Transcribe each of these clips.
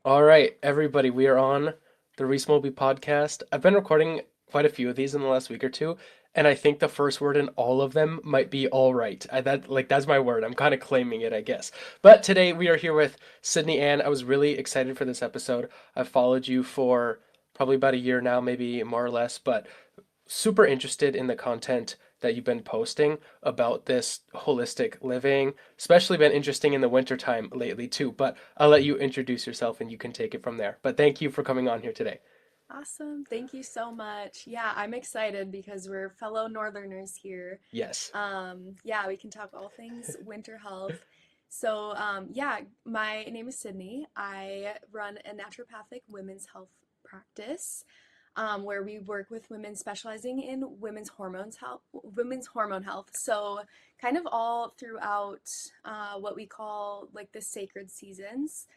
All right, everybody, we are on the Reese Moby podcast. I've been recording quite a few of these in the last week or two, and I think the first word in all of them might be all right. That's my word. I'm kind of claiming it, I guess. But today we are here with Sydney Ann. I was really excited for this episode. I've followed you for probably about a year now, maybe more or less, but super interested in the content that you've been posting about this holistic living, especially been interesting in the wintertime lately too. But I'll let you introduce yourself and you can take it from there. But thank you for coming on here today. Awesome. Thank you so much. Yeah, I'm excited because we're fellow Northerners here. Yes. Yeah, we can talk all things winter health. So, my name is Sydney. I run a naturopathic women's health practice where we work with women specializing in women's hormone health. So, kind of all throughout what we call like the sacred seasons.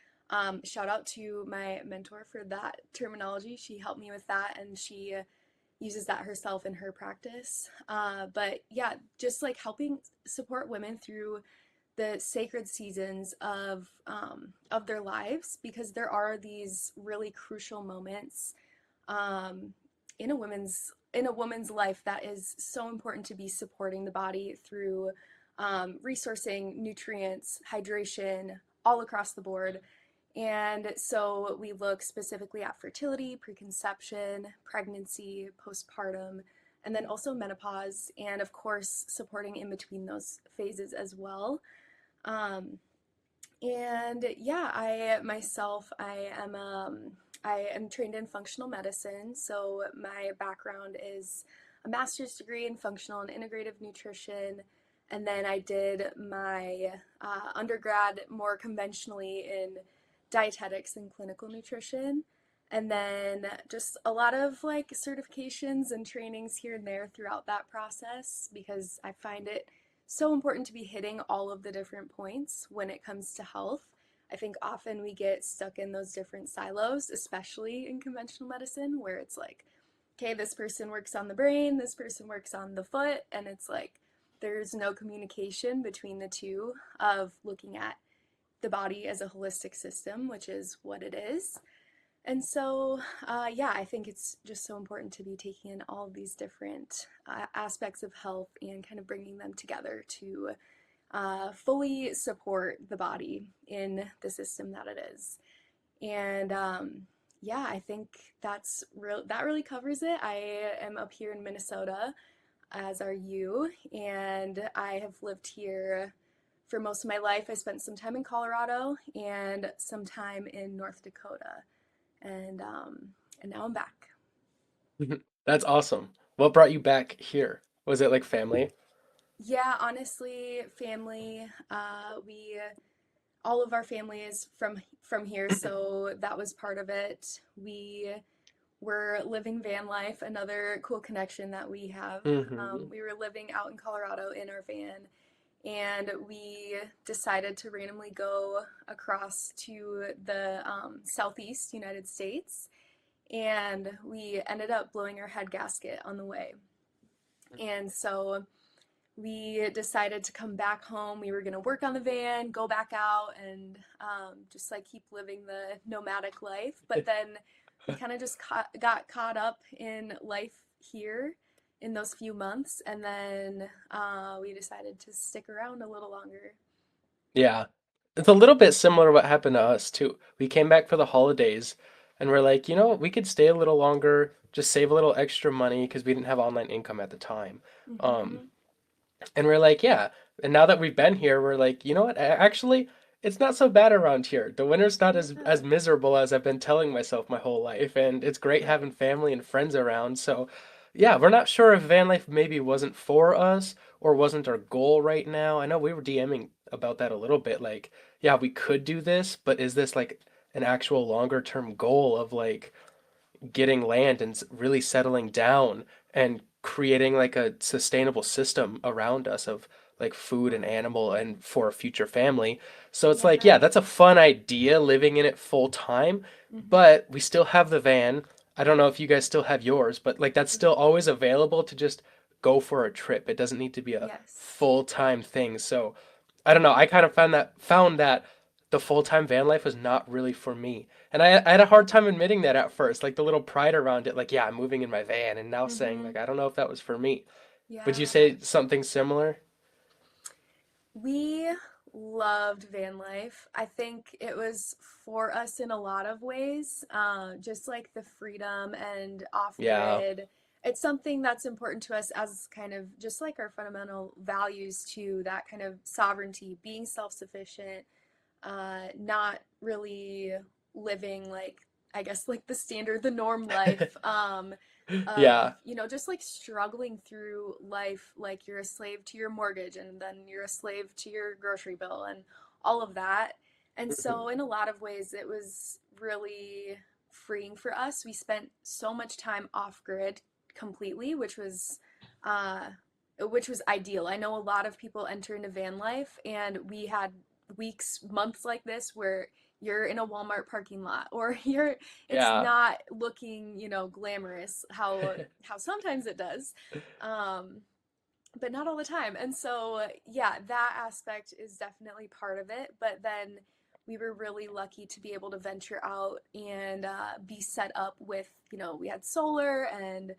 Shout out to my mentor for that terminology. She helped me with that and she uses that herself in her practice. But yeah, just like helping support women through the sacred seasons of their lives because there are these really crucial moments um, in a woman's life that is so important to be supporting the body through resourcing nutrients, hydration, all across the board. And so we look specifically at fertility, preconception, pregnancy, postpartum, and then also menopause, and of course, supporting in between those phases as well. Um, and yeah, I am trained in functional medicine, so my background is a master's degree in functional and integrative nutrition, and then I did my undergrad more conventionally in dietetics and clinical nutrition, and then just a lot of like certifications and trainings here and there throughout that process because I find it so important to be hitting all of the different points when it comes to health. I think often we get stuck in those different silos, especially in conventional medicine, where it's like, okay, this person works on the brain, this person works on the foot, and it's like there's no communication between the two of looking at the body as a holistic system, which is what it is. And so, I think it's just so important to be taking in all of these different aspects of health and kind of bringing them together to fully support the body in the system that it is. And I think that really covers it. I am up here in Minnesota, as are you, and I have lived here for most of my life. I spent some time in Colorado and some time in North Dakota and now I'm back. That's awesome. What brought you back here? Was it like family? Yeah, honestly, family. We all of our family is from here, so that was part of it. We were living van life, another cool connection that we have. Hmm. We were living out in Colorado in our van, and we decided to randomly go across to the southeast United States, and we ended up blowing our head gasket on the way. And so we decided to come back home. We were going to work on the van, go back out, and just like keep living the nomadic life. But then we kind of just got caught up in life here in those few months, and then we decided to stick around a little longer. Yeah. It's a little bit similar to what happened to us too. We came back for the holidays and we're like, we could stay a little longer, just save a little extra money because we didn't have online income at the time. Um, Mm-hmm. And we're like, yeah. And now that we've been here, we're like, you know what? Actually, it's not so bad around here. The winter's not as Yeah. miserable as I've been telling myself my whole life, and it's great having family and friends around. So, yeah, we're not sure if van life maybe wasn't for us or wasn't our goal right now. I know we were DMing about that a little bit, like, yeah, we could do this, but is this like an actual longer term goal of like getting land and really settling down and creating like a sustainable system around us of like food and animal and for a future family. So it's like, yeah, Yeah. that's a fun idea living in it full time, Mm-hmm. but we still have the van. I don't know if you guys still have yours, but like that's still Mm-hmm. always available to just go for a trip. It doesn't need to be a Yes. full-time thing. So I don't know. I kind of found that the full-time van life was not really for me. And I had a hard time admitting that at first, like the little pride around it, like, yeah, I'm moving in my van, and now saying, Mm-hmm. like, I don't know if that was for me. Would you Yeah. say something similar? We loved van life. I think it was for us in a lot of ways, just like the freedom and off Yeah. grid. It's something that's important to us as kind of just like our fundamental values to that kind of sovereignty, being self-sufficient, not really living like, I guess, like the standard, the norm life. Of, Yeah. just like struggling through life like you're a slave to your mortgage and then you're a slave to your grocery bill and all of that. And Mhm. so, in a lot of ways, it was really freeing for us. We spent so much time off grid completely, uh, which was ideal. I know a lot of people enter into van life, and we had weeks, months like this where you're in a Walmart parking lot or it's Yeah. not looking, glamorous how sometimes it does. Um, but not all the time. And so, yeah, that aspect is definitely part of it. But then we were really lucky to be able to venture out and be set up with, we had solar and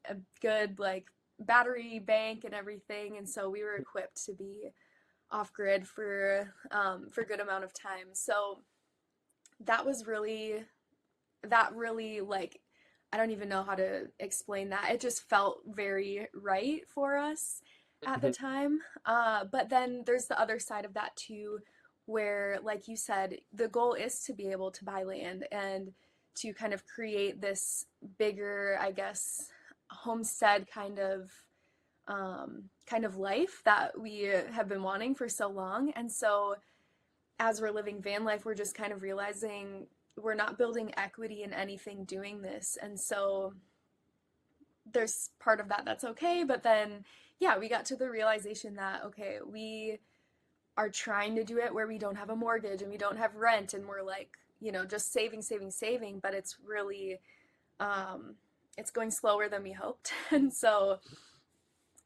a good like battery bank and everything. And so we were equipped to be off grid for a good amount of time. So that was really that really like I don't even know how to explain that. It just felt very right for us at the Mhm. time. But then there's the other side of that too, where, like you said, the goal is to be able to buy land and to kind of create this bigger, I guess, homestead kind of life that we have been wanting for so long. And so as we're living van life, we're just kind of realizing we're not building equity in anything doing this. And so there's part of that that's okay. But then, yeah, we got to the realization that, okay, we are trying to do it where we don't have a mortgage and we don't have rent and we're like, just saving, saving, saving. But it's really, um, it's going slower than we hoped. And so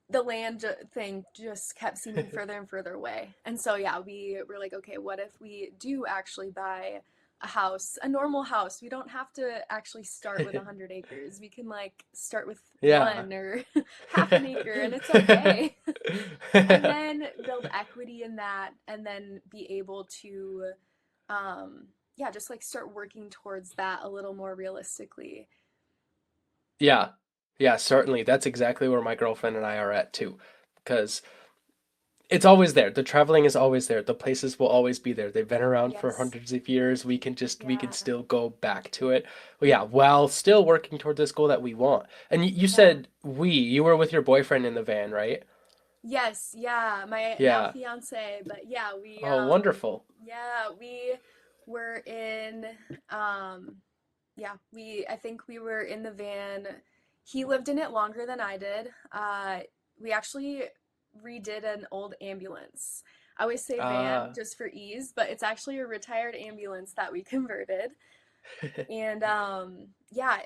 the thing just kept seeming further and further away. And so, yeah, we were like, okay, what if we do actually buy a house, a normal house? We don't have to actually start with 100 acres. We can like start with Yeah. one or half an acre, and it's okay. And then build equity in that, and then be able to, yeah, just like start working towards that a little more realistically. Yeah. Yeah, certainly. That's exactly where my girlfriend and I are at too. Because it's always there. The traveling is always there. The places will always be there. They've been around for Yes. hundreds of years. We can Yeah. still go back to it. Well, yeah, while still working toward this goal that we want. And you Yeah. said you were with your boyfriend in the van, right? Yes, yeah, my now Yeah. fiance, but yeah, Oh, wonderful. we were in yeah, I think we were in the van. He lived in it longer than I did. We actually redid an old ambulance. I always say van Uh, just for ease, but it's actually a retired ambulance that we converted. And yeah,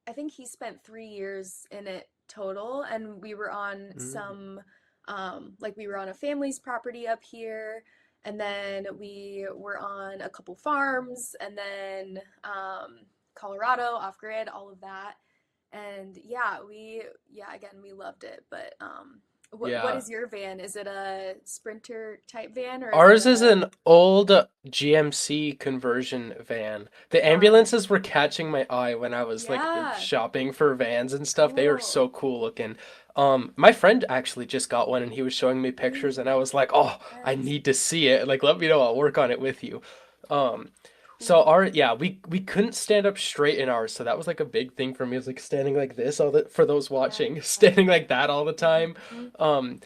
I think he spent 3 years in it total, and we were on mm, like we were on a family's property up here, and then we were on a couple farms, and then Colorado off grid, all of that. And yeah, again, we loved it. But what yeah. is your van? Is it a Sprinter type van or is it Ours is a an old GMC conversion van. The fun? ambulances were catching my eye when I was like Yeah, shopping for vans and stuff. They were cool. so cool looking. My friend actually just got one and he was showing me pictures and I was like, "Oh, I Yes, need to see it. Like let me know. I'll work on it with you." Um, so cool. we couldn't stand up straight in ours, so that was like a big thing for me. It was like standing like this all the for those Yeah. watching, standing like that all the time. Hmm. Um,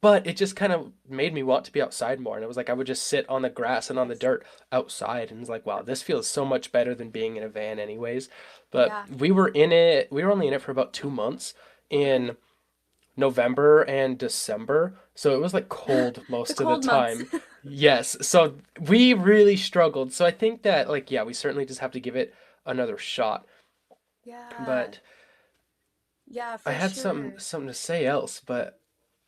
but it just kind of made me want to be outside more. And it was like I would just sit on the grass and on the Yes. dirt outside. And it's like, wow, this feels so much better than being in a van, anyways. But Yeah. we were only in it for about 2 months Okay. in November and December. So it was like cold The most of the cold months. time. Yes. So we really struggled. So I think that, like, yeah, we certainly just have to give it another shot. Yeah. But Yeah, I for had something sure. something to say else, but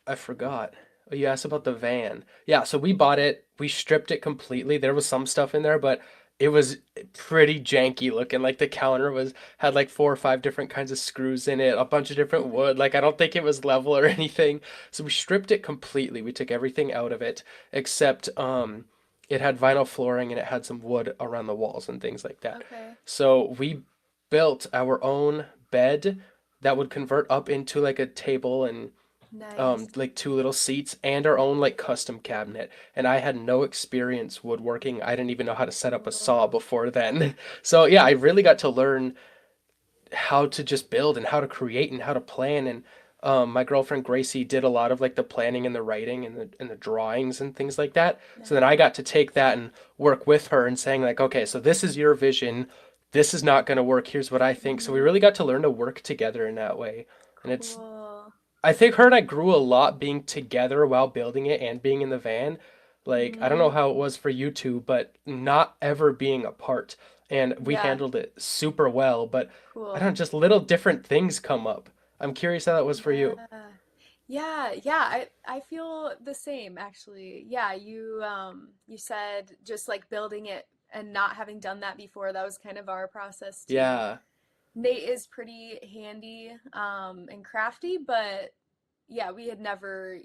I forgot. You asked about the van. Yeah, so we bought it. We stripped it completely. There was some stuff in there, but it was pretty janky looking. Like the counter was had like four or five different kinds of screws in it, a bunch of different wood. Like I don't think it was level or anything. So we stripped it completely. We took everything out of it except it had vinyl flooring and it had some wood around the walls and things like that. Okay. So we built our own bed that would convert up into like a table and Nice. like two little seats and our own like custom cabinet. And I had no experience woodworking. I didn't even know how to set up a Cool. saw before then. So yeah, I really got to learn how to just build and how to create and how to plan. And my girlfriend Gracie did a lot of like the planning and the writing and the drawings and things like that. So then I Nice. got to take that and work with her and saying like, okay, so this is your vision. This is not going to work. Here's what I think. So we Hmm. really got to learn to work together in that way. And it's Cool. I think her and I grew a lot being together while building it and being in the van. Like, I don't know Hmm. how it was for you two, but not ever being apart. And we Yeah. handled it super well, but I don't Cool. know, just little different things come up. I'm curious how that was for you. Yeah. Yeah, yeah, I feel the same actually. Yeah, you said just like building it and not having done that before, that was kind of our process too. Yeah. Nate is pretty handy and crafty, but yeah, we had never,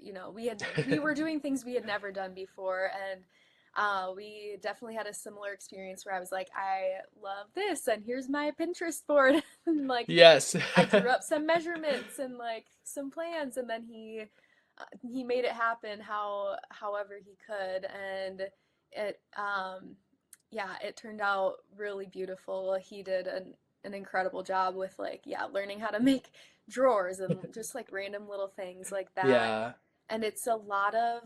we were doing things we had never done before, and we definitely had a similar experience where I was like, I love this, and here's my Pinterest board, and like Yes. I drew up some measurements and like some plans, and then he made it happen however he could, and it yeah, it turned out really beautiful. He did an incredible job with like yeah, learning how to make drawers and just like random little things like that. Yeah. And it's a lot of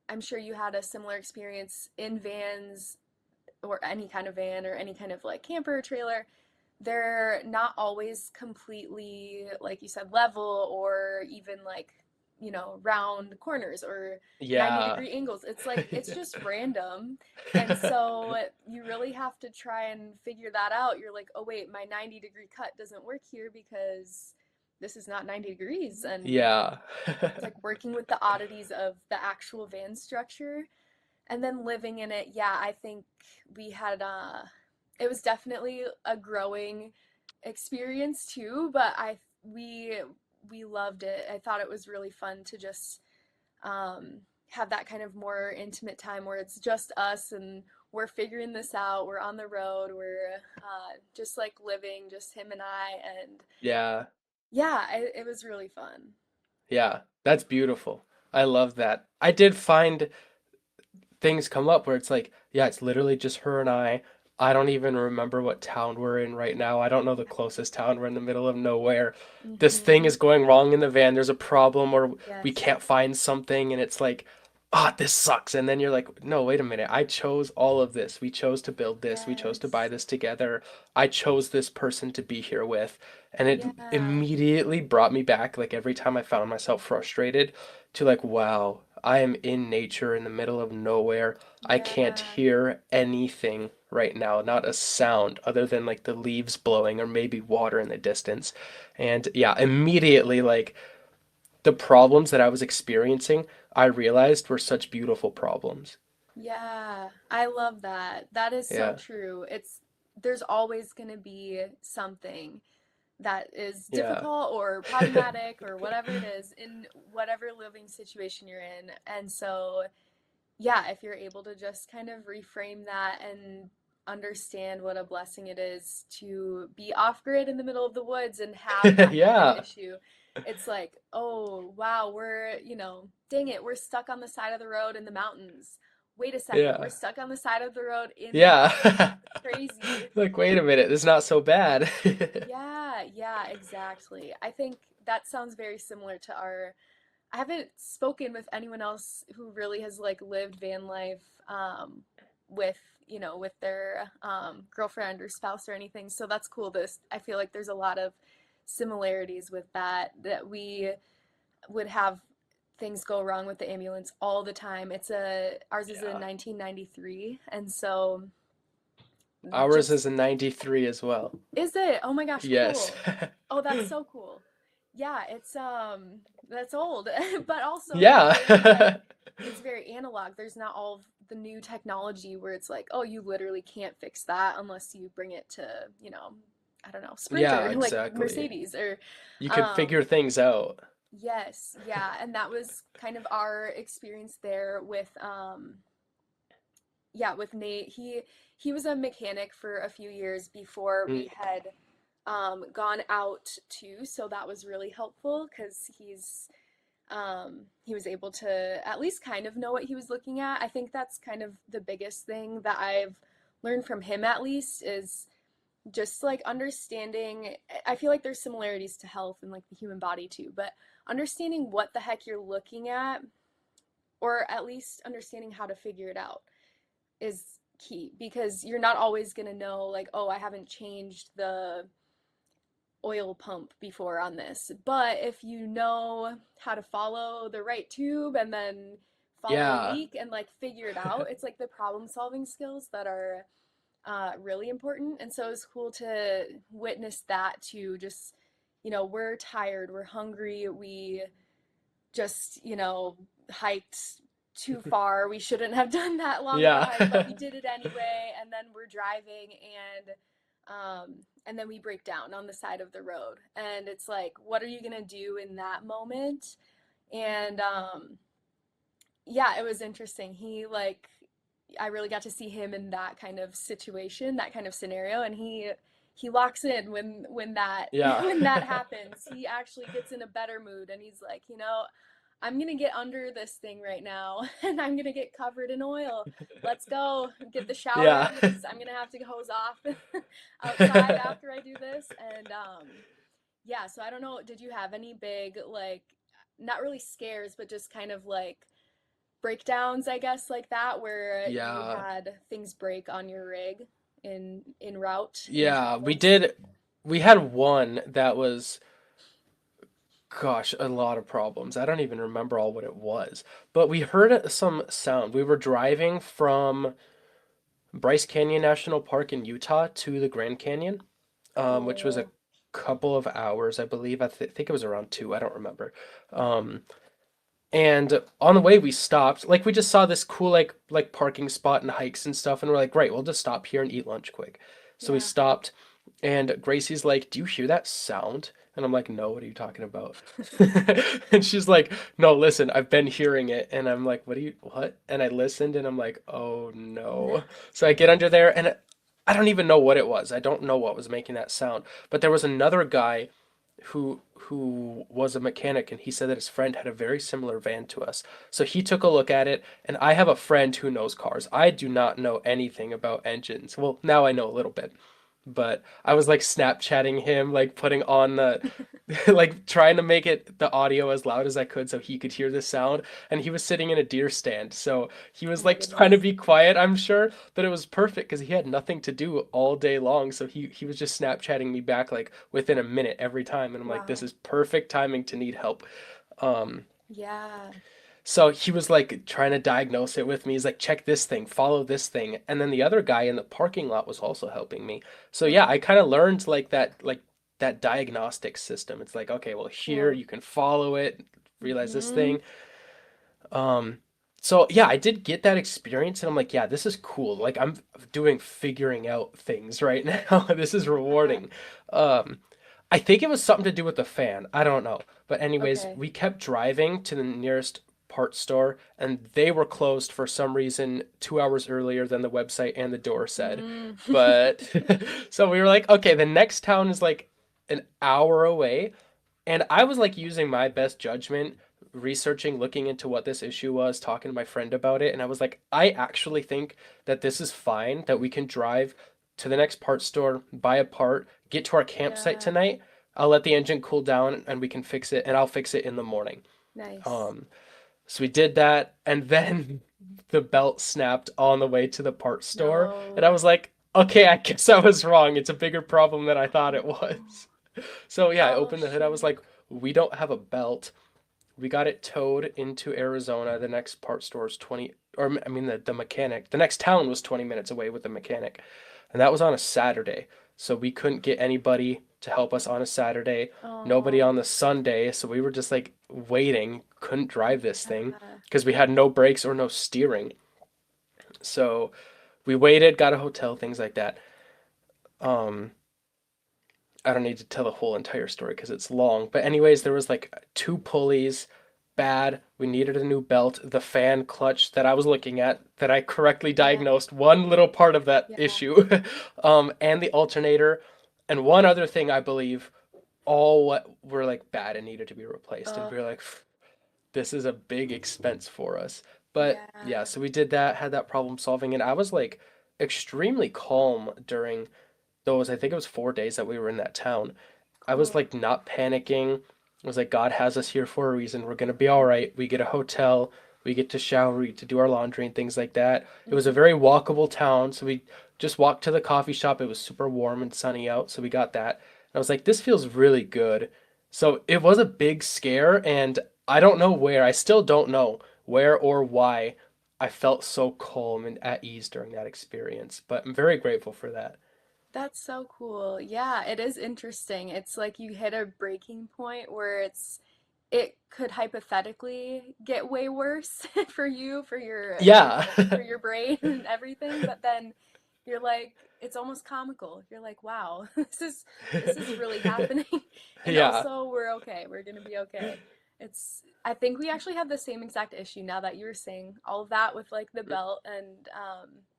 I'm sure you had a similar experience in vans or any kind of van or any kind of like camper or trailer. They're not always completely, like you said, level or even like, round corners or 90 Yeah. degree angles. It's like, it's just random. And so you really have to try and figure that out. You're like, oh, wait, my 90-degree cut doesn't work here because this is not 90 degrees. And Yeah. it's like working with the oddities of the actual van structure and then living in it. Yeah, I think we had it was definitely a growing experience too, but we loved it. I thought it was really fun to just have that kind of more intimate time where it's just us and we're figuring this out. We're on the road. We're just like living, just him and I. And Yeah. yeah, it was really fun. Yeah. That's beautiful. I love that. I did find things come up where it's like, yeah, it's literally just her and I. I don't even remember what town we're in right now. I don't know the closest town. We're in the middle of nowhere. This thing Mm-hmm. is going wrong in the van. There's a problem, or we Yes. can't find something, and it's like, ah, this sucks. And then you're like, no, wait a minute. I chose all of this. We chose to build this. We chose to buy Yes. this together. I chose this person to be here with. And it Yeah. immediately brought me back, like every time I found myself frustrated, to like, wow, I am in nature in the middle of nowhere. I can't Yeah. hear anything right now, not a sound other than like the leaves blowing or maybe water in the distance. And yeah, immediately, like the problems that I was experiencing, I realized were such beautiful problems. Yeah, I love that. That is so Yeah, true. There's always going to be something that is yeah, difficult or problematic or whatever it is in whatever living situation you're in. And so, yeah, if you're able to just kind of reframe that and understand what a blessing it is to be off grid in the middle of the woods and have that kind of yeah, issue, it's like, oh, wow, dang it, we're stuck on the side of the road in the mountains. Wait a second, we're yeah, stuck on the side of the road in the mountains. yeah. Crazy. Like, wait a minute, this is not so bad. Yeah, yeah, exactly. I think that sounds very similar to our I haven't spoken with anyone else who really has like lived van life with with their girlfriend or spouse or anything. So that's cool. I feel like there's a lot of similarities with that we would have things go wrong with the ambulance all the time. Ours is a Yeah. 1993, and so Ours just is a 93 as well. is it? Oh my gosh, Yes. cool. Oh, that's so cool. Yeah, it's that's old. But also Yeah. it's very analog. There's not all of the new technology where it's like, oh, you literally can't fix that unless you bring it to, I don't know, Yeah, Sprinter, like exactly. Mercedes or You could um figure things out. yes, yeah, and that was kind of our experience there with yeah, with Nate. He was a mechanic for a few years before Mm, we had gone out too, so that was really helpful because he was able to at least kind of know what he was looking at. I think that's kind of the biggest thing that I've learned from him, at least, is just like understanding. I feel like there's similarities to health and like the human body too, but understanding what the heck you're looking at, or at least understanding how to figure it out, is key because you're not always going to know, like, oh, I haven't changed the oil pump before on this. But if you know how to follow the right tube and then follow a yeah. leak and like figure it out, it's like the problem solving skills that are really important. And so it's cool to witness that too. Just, we're tired, we're hungry, we just, hiked too far. We shouldn't have done that long of a Yeah. hike, but we did it anyway. And then we're driving and then we break down on the side of the road. And it's like, what are you gonna do in that moment? And yeah, it was interesting. I really got to see him in that kind of situation, that kind of scenario, and he locks in when that Yeah. when that happens. He actually gets in a better mood, and he's like, I'm gonna get under this thing right now, and I'm gonna get covered in oil. Let's go get the shower Yeah. ready because I'm gonna have to hose off outside after I do this. And yeah, so I don't know. Did you have any big, like, not really scares, but just kind of like breakdowns, I guess, like that, where you Yeah. had things break on your rig in route in Yeah, we travels? did. We had one that was, gosh, a lot of problems. I don't even remember all what it was. But we heard some sound. We were driving from Bryce Canyon National Park in Utah to the Grand Canyon, which was a Cool. couple of hours, I believe. Think it was around two. I don't remember. Um, And on the way we stopped, like we just saw this cool like parking spot and hikes and stuff, and we're like, great, we'll just stop here and eat lunch quick. So we Yeah. stopped, and Gracie's like, "Do you hear that sound?" And I'm like, "No, what are you talking about?" And she's like, "No, listen, I've been hearing it." And I'm like, what?" And I listened, and I'm like, "Oh no." So I get under there, and I don't even know what it was. I don't know what was making that sound. But there was another guy who was a mechanic, and he said that his friend had a very similar van to us. So he took a look at it, and I have a friend who knows cars. I do not know anything about engines. Well, now I know a little bit, but I was like Snapchatting him, like putting on the like trying to make it the audio as loud as I could so he could hear the sound. And he was sitting in a deer stand, so he Oh was my like trying to goodness. be quiet, I'm sure, but it was perfect because he had nothing to do all day long. So he was just Snapchatting me back like within a minute every time, and I'm like, this Wow. is perfect timing to need help. Um, Yeah. so he was like trying to diagnose it with me. He's like, check this thing, follow this thing. And then the other guy in the parking lot was also helping me. So yeah, Okay. I kind of learned like that diagnostic system. It's like, okay, well here Cool. you can follow it, realize this Mm-hmm. thing. Um, so yeah, I did get that experience and I'm like, yeah, this is cool. Like I'm doing figuring out things right now. This is Yeah. rewarding. Um, I think it was something to do with the fan. I don't know. But anyways, Okay. we kept driving to the nearest parts store and they were closed for some reason 2 hours earlier than the website and the door said. Mm. But so we were like, okay, the next town is like an hour away. And I was like using my best judgment, researching, looking into what this issue was, talking to my friend about it. And I was like, I actually think that this is fine, that we can drive to the next part store, buy a part, get to our campsite Yeah. tonight. I'll let the engine cool down and we can fix it, and I'll fix it in the morning. Nice. Um, so we did that, and then the belt snapped on the way to the part store. And I No. was like, okay, I guess I was wrong. It's a bigger problem than I thought it was. So yeah, I Oh opened the hood. I was shoot. like, we don't have a belt. We got it towed into Arizona. The next part store is 20, or I mean, the mechanic. The next town was 20 minutes away with the mechanic. And that was on a Saturday. So we couldn't get anybody. to help us on a Saturday, nobody Oh, on the Sunday, so we were just like waiting, couldn't drive this thing yeah. because we had no brakes or no steering. So we waited, got a hotel, things like that. Um, I don't need to tell the whole entire story because it's long. But anyways, there was like two pulleys, bad. We needed a new belt. The fan clutch that I was looking at that I correctly Yeah. diagnosed one little part of that Yeah. issue, and the alternator, and one other thing I believe all what were like bad and needed to be replaced. And Oh, we were like, this is a big expense for us. But yeah, yeah. so we did that, had that problem solving, and I was like extremely calm during those, I think it was 4 days that we were in that town. I was Cool. like not panicking. I was like, God has us here for a reason. We're gonna be all right. We get a hotel. We get to shower. We get to do our laundry and things like that. It was a Hmm. very walkable town, so we just walked to the coffee shop. It was super warm and sunny out, so we got that. And I was like, this feels really good. So it was a big scare, and I don't know where. I still don't know where or why I felt so calm and at ease during that experience. But I'm very grateful for that. That's so cool. Yeah, it is interesting. It's like you hit a breaking point where it could hypothetically get way worse for you, Yeah. for your brain and everything, but then you're like it's almost comical. You're like, wow, this is really happening. And Yeah. also we're okay. We're gonna be okay. I think we actually have the same exact issue now that you were saying all of that with like the belt and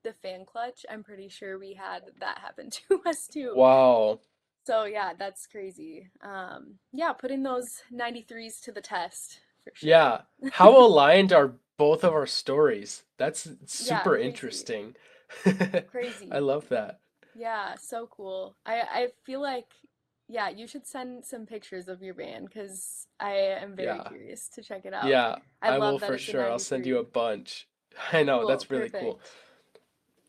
the fan clutch. I'm pretty sure we had that happen to us too. Wow. So yeah, that's crazy. Yeah, putting those 93s to the test for sure. Yeah. How aligned are both of our stories? That's Yeah, super crazy. interesting. I Crazy. love that. Yeah, so cool. I feel like yeah, you should send some pictures of your van because I am very Yeah. curious to check it out. Yeah, I I will love that for it's a sure. I'll send you a 93. bunch. I know, Cool, that's really cool. perfect.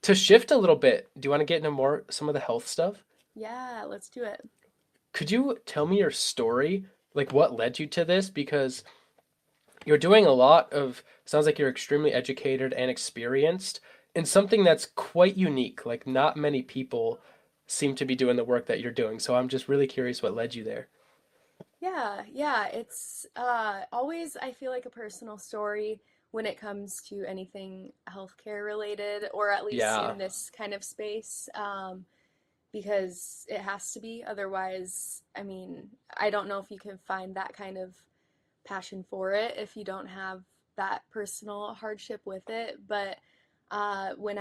To shift a little bit, do you want to get into more some of the health stuff? Yeah, let's do it. Could you tell me your story? Like what led you to this? Because you're doing a lot of, sounds like you're extremely educated and experienced in something that's quite unique. Like not many people seem to be doing the work that you're doing. So I'm just really curious what led you there. Yeah, yeah, it's always I feel like a personal story when it comes to anything healthcare related, or at least Yeah. in this kind of space, because it has to be. Otherwise, I mean, I don't know if you can find that kind of passion for it if you don't have that personal hardship with it. But when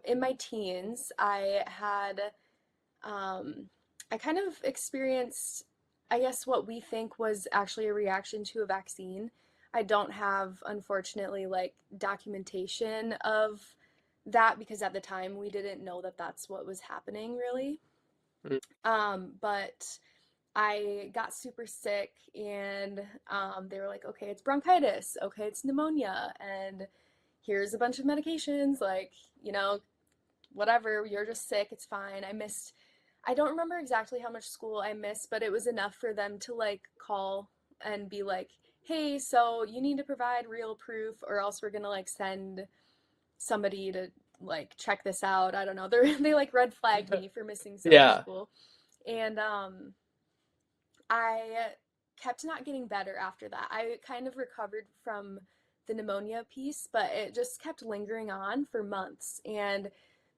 in my teens, um, I kind of experienced, I guess, what we think was actually a reaction to a vaccine. I don't have, unfortunately, like documentation of that because at the time we didn't know that that's what was happening, really. Mm. But I got super sick, and they were like, okay, it's bronchitis, okay, it's pneumonia, and here's a bunch of medications, like, you know, whatever, you're just sick, it's fine. I don't remember exactly how much school I missed, but it was enough for them to like call and be like, hey, so you need to provide real proof or else we're gonna like send somebody to like check this out. I don't know. They like red flagged me for missing so much Yeah. school. And I kept not getting better after that. I kind of recovered from the pneumonia piece, but it just kept lingering on for months. And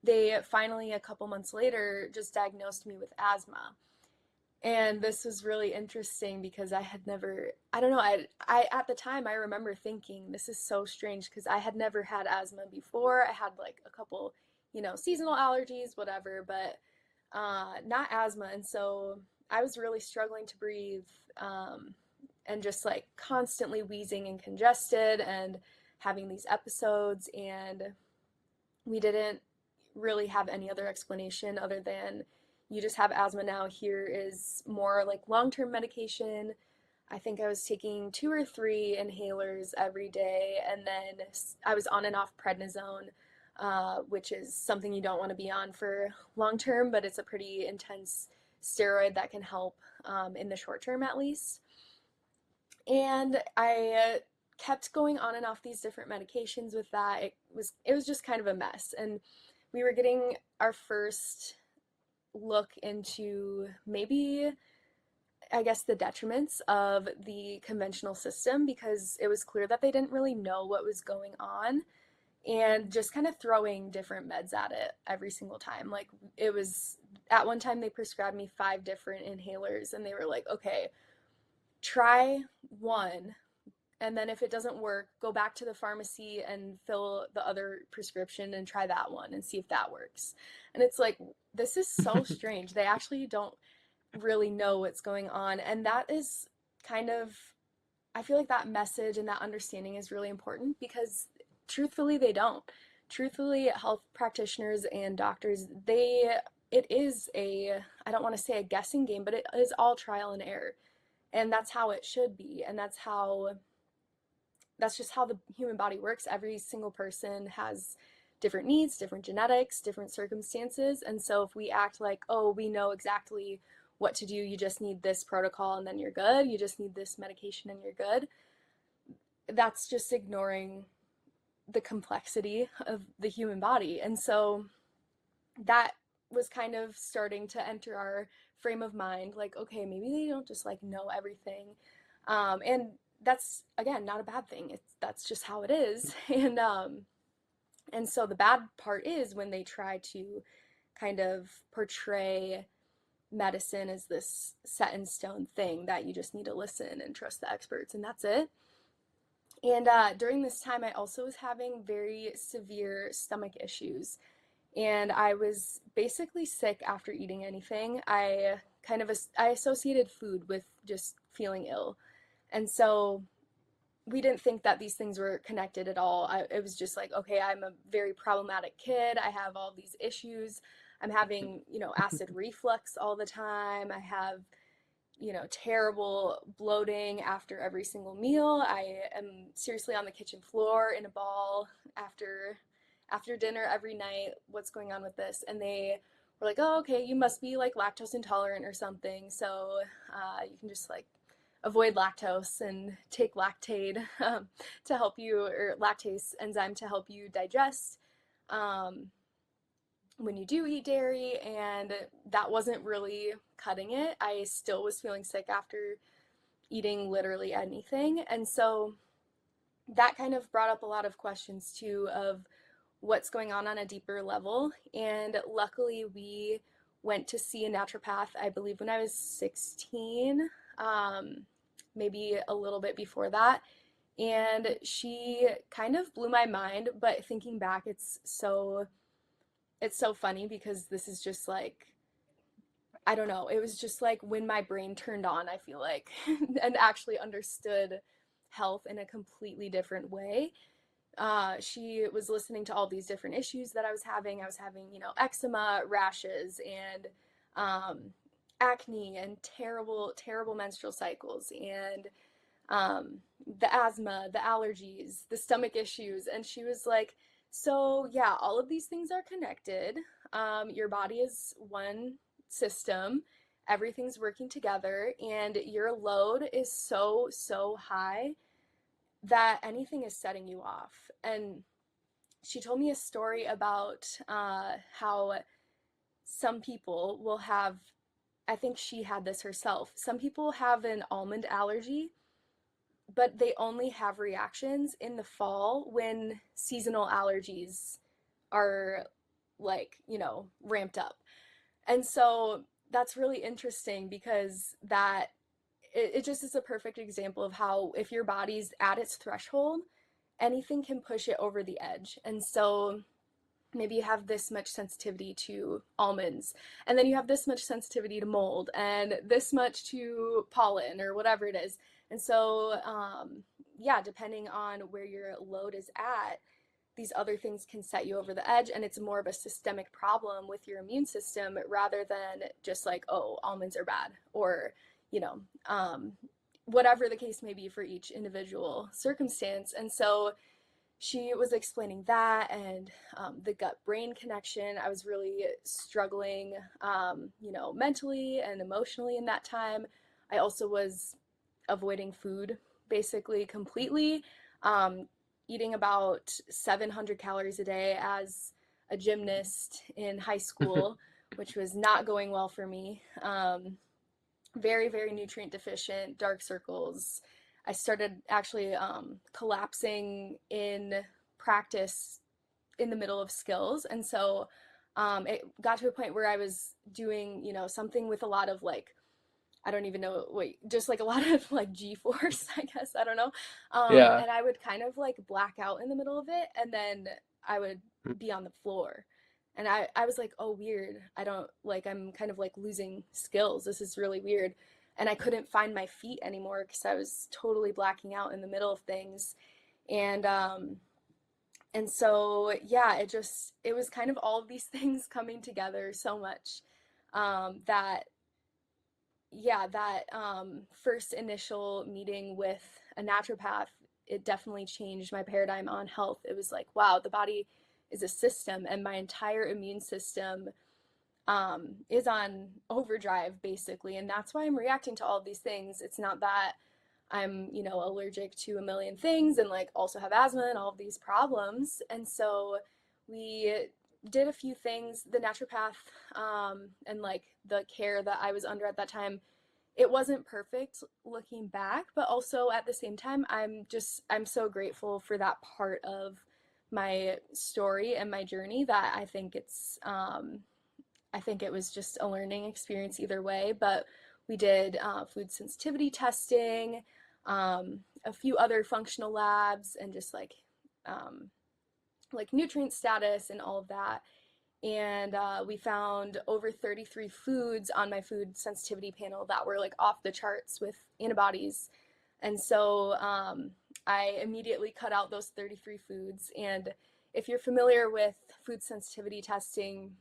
they finally, a couple months later, just diagnosed me with asthma. And this was really interesting because I had never, I don't know, I at the time I remember thinking this is so strange because I had never had asthma before. I had like a couple, seasonal allergies, whatever, but not asthma. And so I was really struggling to breathe, and just like constantly wheezing and congested and having these episodes. And we didn't really have any other explanation other than you just have asthma now. Here is more like long term medication. I think I was taking 2 or 3 inhalers every day, and then I was on and off prednisone, which is something you don't want to be on for long term, but it's a pretty intense steroid that can help, in the short term at least. And I kept going on and off these different medications with that. It was just kind of a mess, and we were getting our first look into maybe, I guess, the detriments of the conventional system because it was clear that they didn't really know what was going on and just kind of throwing different meds at it every single time. Like, it was at one time they prescribed me 5 different inhalers and they were like, okay, try one, and then if it doesn't work, go back to the pharmacy and fill the other prescription and try that one and see if that works. And it's like, this is so strange. They actually don't really know what's going on. And that is kind of, I feel like that message and that understanding is really important because truthfully, they don't. Truthfully, health practitioners and doctors, it is a, I don't want to say a guessing game, but it is all trial and error. And that's how it should be. And that's just how the human body works. Every single person has different needs, different genetics, different circumstances. And so if we act like, oh, we know exactly what to do, you just need this protocol and then you're good, you just need this medication and you're good, that's just ignoring the complexity of the human body. And so that was kind of starting to enter our frame of mind, like, okay, maybe they don't just like know everything. And that's, again, not a bad thing. That's just how it is. And so the bad part is when they try to kind of portray medicine as this set in stone thing that you just need to listen and trust the experts and that's it. And during this time, I also was having very severe stomach issues. And I was basically sick after eating anything. I associated food with just feeling ill. And so we didn't think that these things were connected at all. It was just like, okay, I'm a very problematic kid. I have all these issues. I'm having, acid reflux all the time. I have, terrible bloating after every single meal. I am seriously on the kitchen floor in a ball after dinner every night. What's going on with this? And they were like, oh, okay, you must be like lactose intolerant or something. So you can just like avoid lactose and take lactate to help you, or lactase enzyme to help you digest when you do eat dairy. And that wasn't really cutting it. I still was feeling sick after eating literally anything. And so that kind of brought up a lot of questions too of what's going on a deeper level. And luckily, we went to see a naturopath, I believe, when I was 16, maybe a little bit before that. And she kind of blew my mind. But thinking back, it's so funny because this is just like, I don't know, it was just like when my brain turned on, I feel like, and actually understood health in a completely different way. She was listening to all these different issues that I was having. I was having, eczema, rashes, and acne, and terrible, terrible menstrual cycles, and the asthma, the allergies, the stomach issues. And she was like, so yeah, all of these things are connected. Your body is one system. Everything's working together, and your load is so, so high that anything is setting you off. And she told me a story about how some people will have, I think she had this herself, some people have an almond allergy, but they only have reactions in the fall when seasonal allergies are like, ramped up. And so that's really interesting because it just is a perfect example of how if your body's at its threshold, anything can push it over the edge. And so maybe you have this much sensitivity to almonds, and then you have this much sensitivity to mold, and this much to pollen, or whatever it is. And so, yeah, depending on where your load is at, these other things can set you over the edge, and it's more of a systemic problem with your immune system rather than just like, oh, almonds are bad, or, you know, um, whatever the case may be for each individual circumstance. And so she was explaining that, and the gut brain connection. I was really struggling, mentally and emotionally in that time. I also was avoiding food basically completely, um, eating about 700 calories a day as a gymnast in high school which was not going well for me. Very, very nutrient deficient, dark circles. I started actually collapsing in practice in the middle of skills. And so it got to a point where I was doing, something with a lot of like, I don't even know, wait, just like a lot of like G force, I guess. I don't know. Yeah. And I would kind of like black out in the middle of it. And then I would be on the floor. And I was like, oh, weird. I don't like, I'm kind of like losing skills. This is really weird. And I couldn't find my feet anymore because I was totally blacking out in the middle of things. And, um, and so, yeah, it was kind of all of these things coming together so much that first initial meeting with a naturopath, it definitely changed my paradigm on health. It was like, wow, the body is a system, and my entire immune system is on overdrive, basically. And that's why I'm reacting to all of these things. It's not that I'm, allergic to a million things and like also have asthma and all of these problems. And so we did a few things. The naturopath and like the care that I was under at that time, it wasn't perfect looking back, but also at the same time, I'm so grateful for that part of my story and my journey that I think it was just a learning experience either way. But we did food sensitivity testing, a few other functional labs, and just like nutrient status and all of that. And we found over 33 foods on my food sensitivity panel that were like off the charts with antibodies. And so I immediately cut out those 33 foods. And if you're familiar with food sensitivity testing,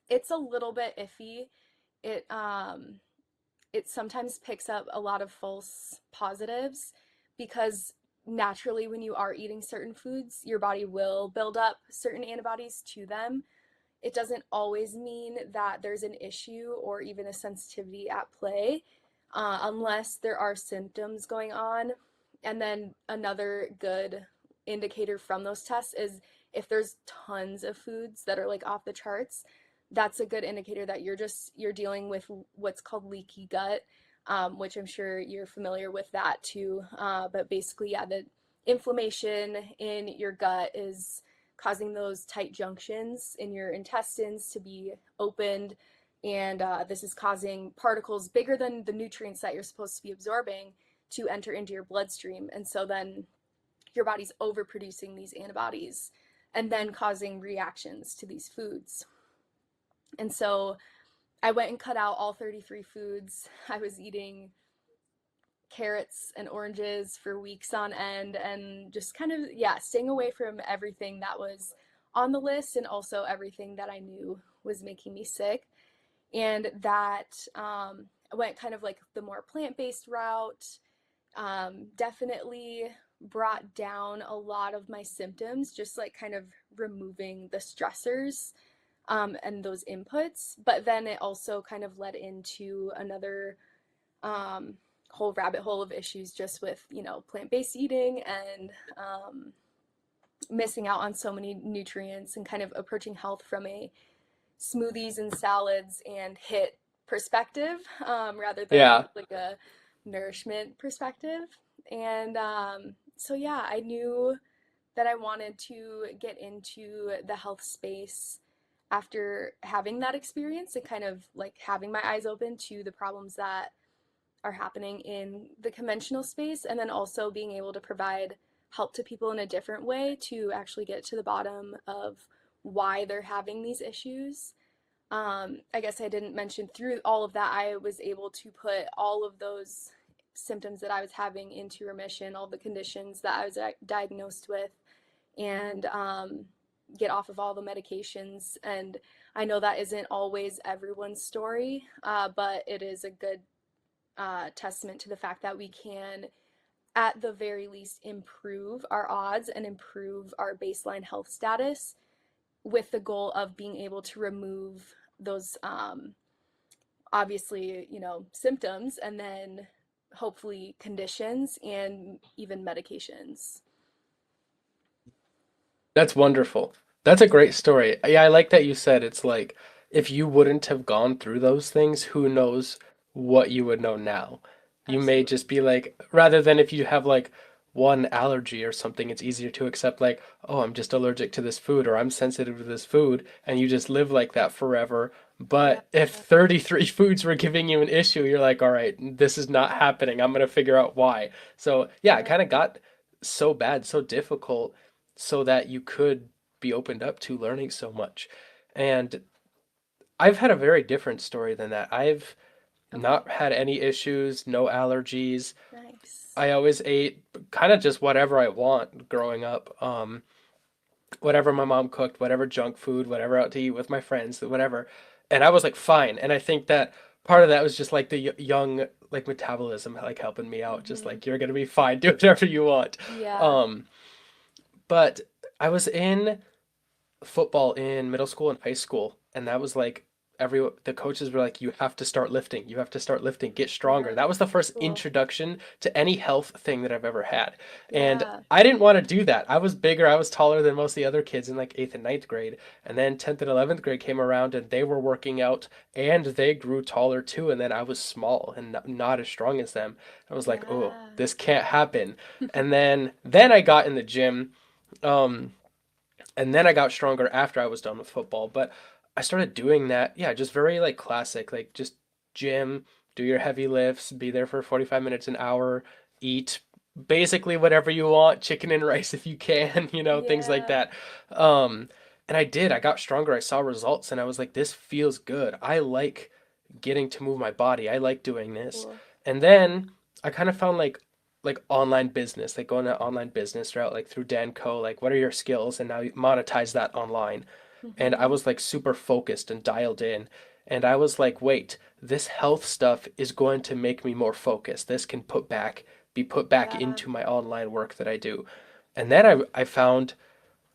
it's a little bit iffy. It it sometimes picks up a lot of false positives because naturally when you are eating certain foods, your body will build up certain antibodies to them. It doesn't always mean that there's an issue or even a sensitivity at play, unless there are symptoms going on. And then another good indicator from those tests is if there's tons of foods that are like off the charts, that's a good indicator that you're dealing with what's called leaky gut, which I'm sure you're familiar with that too. But basically, yeah, the inflammation in your gut is causing those tight junctions in your intestines to be opened. And this is causing particles bigger than the nutrients that you're supposed to be absorbing to enter into your bloodstream. And so then your body's overproducing these antibodies and then causing reactions to these foods. And so I went and cut out all 33 foods. I was eating carrots and oranges for weeks on end and just kind of, yeah, staying away from everything that was on the list and also everything that I knew was making me sick. And that went kind of like the more plant-based route. Definitely brought down a lot of my symptoms, just like kind of removing the stressors and those inputs. But then it also kind of led into another whole rabbit hole of issues just with, plant-based eating and missing out on so many nutrients and kind of approaching health from a smoothies and salads and hit perspective rather than Yeah. like a nourishment perspective. And so, yeah, I knew that I wanted to get into the health space after having that experience and kind of like having my eyes open to the problems that are happening in the conventional space, and then also being able to provide help to people in a different way to actually get to the bottom of why they're having these issues. I guess I didn't mention through all of that, I was able to put all of those symptoms that I was having into remission, all the conditions that I was diagnosed with, and get off of all the medications. And I know that isn't always everyone's story, but it is a good testament to the fact that we can, at the very least, improve our odds and improve our baseline health status with the goal of being able to remove those obviously, symptoms and then hopefully conditions and even medications. That's wonderful. That's a great story. Yeah, I like that you said it's like if you wouldn't have gone through those things, who knows what you would know now. You may just Absolutely. be like, rather than if you have like one allergy or something, it's easier to accept like, oh, I'm just allergic to this food or I'm sensitive to this food, and you just live like that forever. Yeah. But if 33 foods were giving you an issue, you're like, all right, this is not happening. I'm gonna figure out why. So yeah, it Yeah. kind of got so bad, so difficult, so that you could be opened up to learning so much. And I've had a very different story than that. I've Okay. not had any issues, no allergies. Nice. I always ate kind of just whatever I want growing up. Whatever my mom cooked, whatever junk food, whatever out to eat with my friends, whatever. And I was like fine. And I think that part of that was just like the young like metabolism like helping me out, just Hmm. like you're gonna be fine, do whatever you want. Yeah. Um, but I was in football in middle school and high school, and that was like the coaches were like, you have to start lifting, you have to start lifting, get stronger. Yeah. That was the first Cool. introduction to any health thing that I've ever had. And Yeah. I didn't want to do that. I was bigger, I was taller than most of the other kids in like 8th and ninth grade. And then 10th and 11th grade came around and they were working out and they grew taller too. And then I was small and not as strong as them. I was like, oh, Yeah. this can't happen. And then I got in the gym. Um, and then I got stronger after I was done with football. But I started doing that, yeah, just very like classic, like just gym, do your heavy lifts, be there for 45 minutes, an hour, eat basically whatever you want, chicken and rice if you can, things like Yeah. that. Um, and I did, I got stronger, I saw results, and I was like, this feels good. I like getting to move my body. I like doing this. Cool. And then I kind of found like online business, like going to online business route, like through Danco, like what are your skills, and now you monetize that online. And I Hmm. was like super focused and dialed in. And I was like, wait, this health stuff is going to make me more focused. This can be put back Yeah. into my online work that I do. And then I found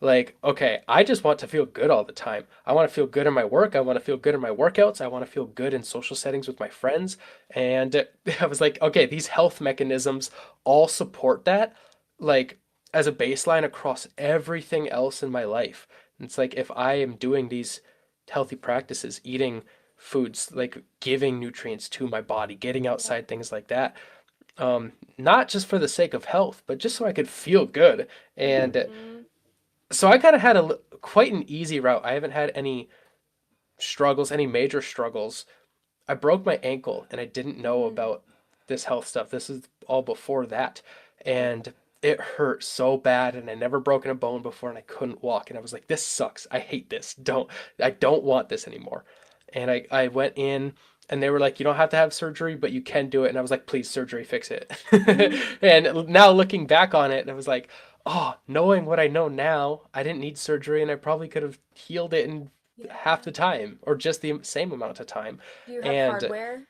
like, okay, I just want to feel good all the time. I want to feel good in my work. I want to feel good in my workouts. I want to feel good in social settings with my friends. And I was like, okay, these health mechanisms all support that, like, as a baseline across everything else in my life. And it's like, if I am doing these healthy practices, eating foods, like giving nutrients to my body, getting Yeah. outside, things like that, not just for the sake of health, but just so I could feel good. And Hmm. so I kind of had quite an easy route. I haven't had any struggles, any major struggles. I broke my ankle and I didn't know Mm. about this health stuff. This is all before that. Okay. And it hurt so bad and I never broken a bone before and I couldn't walk and I was like, this sucks. I hate this. I don't want this anymore. And I went in and they were like, you don't have to have surgery, but you can do it. And I was like, please, surgery, fix it. And now looking back on it, I was like, oh, knowing what I know now, I didn't need surgery and I probably could have healed it in half Yeah. the time or just the same amount of time. Do you have And hardware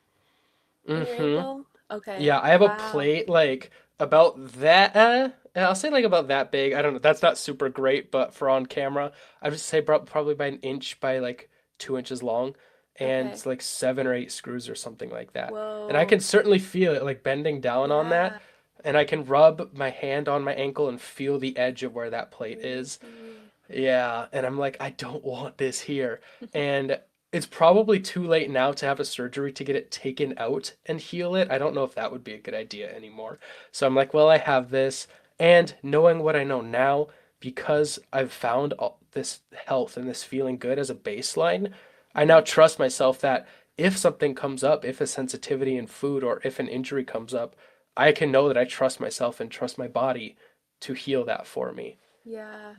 in your mm-hmm. ankle? Okay. Yeah, I have a Wow. plate like about that I'll say like about that big. I don't know. That's not super great, but for on camera, I would say probably by an inch by like 2 inches long and Okay. it's like 7 or 8 screws or something like that. And I can Whoa. certainly feel it like bending down on that Yeah. and I can rub my hand on my ankle and feel the edge of where that plate is. Crazy. Yeah, and I'm like, I don't want this here. And it's probably too late now to have a surgery to get it taken out and heal it. I don't know if that would be a good idea anymore. So I'm like, well, I have this. And knowing what I know now, because I've found all this health and this feeling good as a baseline, I now Hmm. trust myself that if something comes up, if a sensitivity in food or if an injury comes up, I can know that I trust myself and trust my body to heal that for me. Yeah.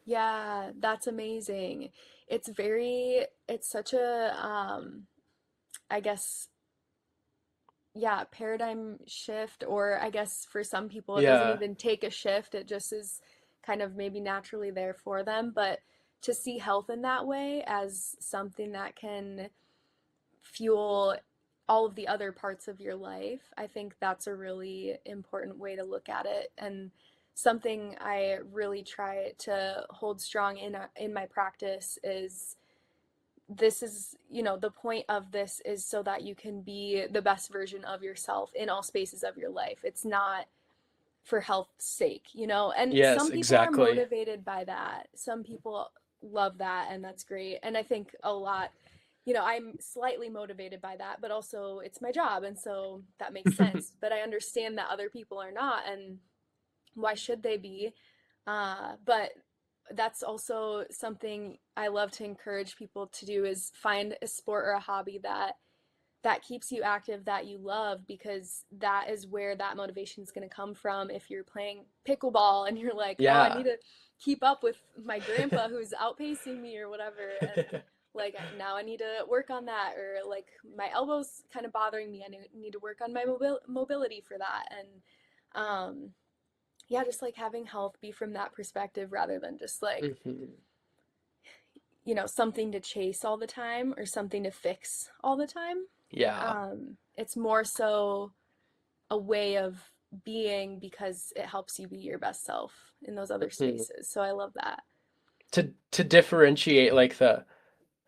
Yeah, that's amazing. It's such a, I guess, yeah, paradigm shift, or I guess for some people it doesn't Yeah. even take a shift. It just is kind of maybe naturally there for them. But to see health in that way as something that can fuel all of the other parts of your life, I think that's a really important way to look at it. And something I really try to hold strong in my practice is this is, the point of this is so that you can be the best version of yourself in all spaces of your life. It's not for health's sake. And Yes, some people are exactly. motivated by that. Some people love that, and that's great. And I think a lot. I'm slightly motivated by that, but also it's my job, and so that makes sense. But I understand that other people are not, and why should they be? But that's also something I love to encourage people to do, is find a sport or a hobby that keeps you active, that you love, because that is where that motivation is going to come from. If you're playing pickleball and you're like, oh, I need Yeah. to keep up with my grandpa who's outpacing me or whatever, and like now I need to work on that, or like my elbows kind of bothering me, I need to work on my mobility for that. And yeah, just like having health be from that perspective rather than just like, hmm something to chase all the time or something to fix all the time. Yeah. It's more so a way of being, because it helps you be your best self in those other Mhm. spaces. So I love that. To differentiate like the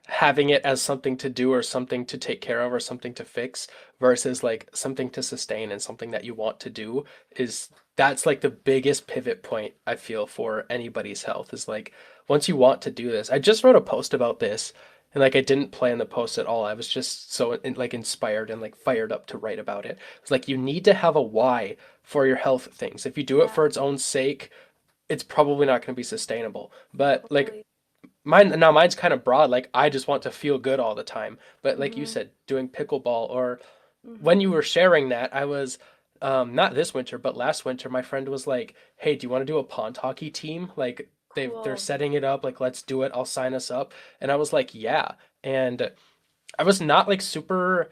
having it as something to do or something to take care of or something to fix versus like something to sustain and something that you want to do is that's like the biggest pivot point I feel for anybody's health is like once you want to do this. I just wrote a post about this and like I didn't plan the post at all. I was just so like inspired and like fired up to write about it. It's like you need to have a why for your health things. If you do it Yeah, for its own sake, it's probably not going to be sustainable. But like totally. mine's kind of broad. Like I just want to feel good all the time. But like you Mhm. said, doing pickleball or when you Mhm. were sharing that, I was not this winter, but last winter, my friend was like, "Hey, do you want to do a pond hockey team? Like they're Cool. setting it up. Like let's do it. I'll sign us up." And I was like, "Yeah." And I was not like super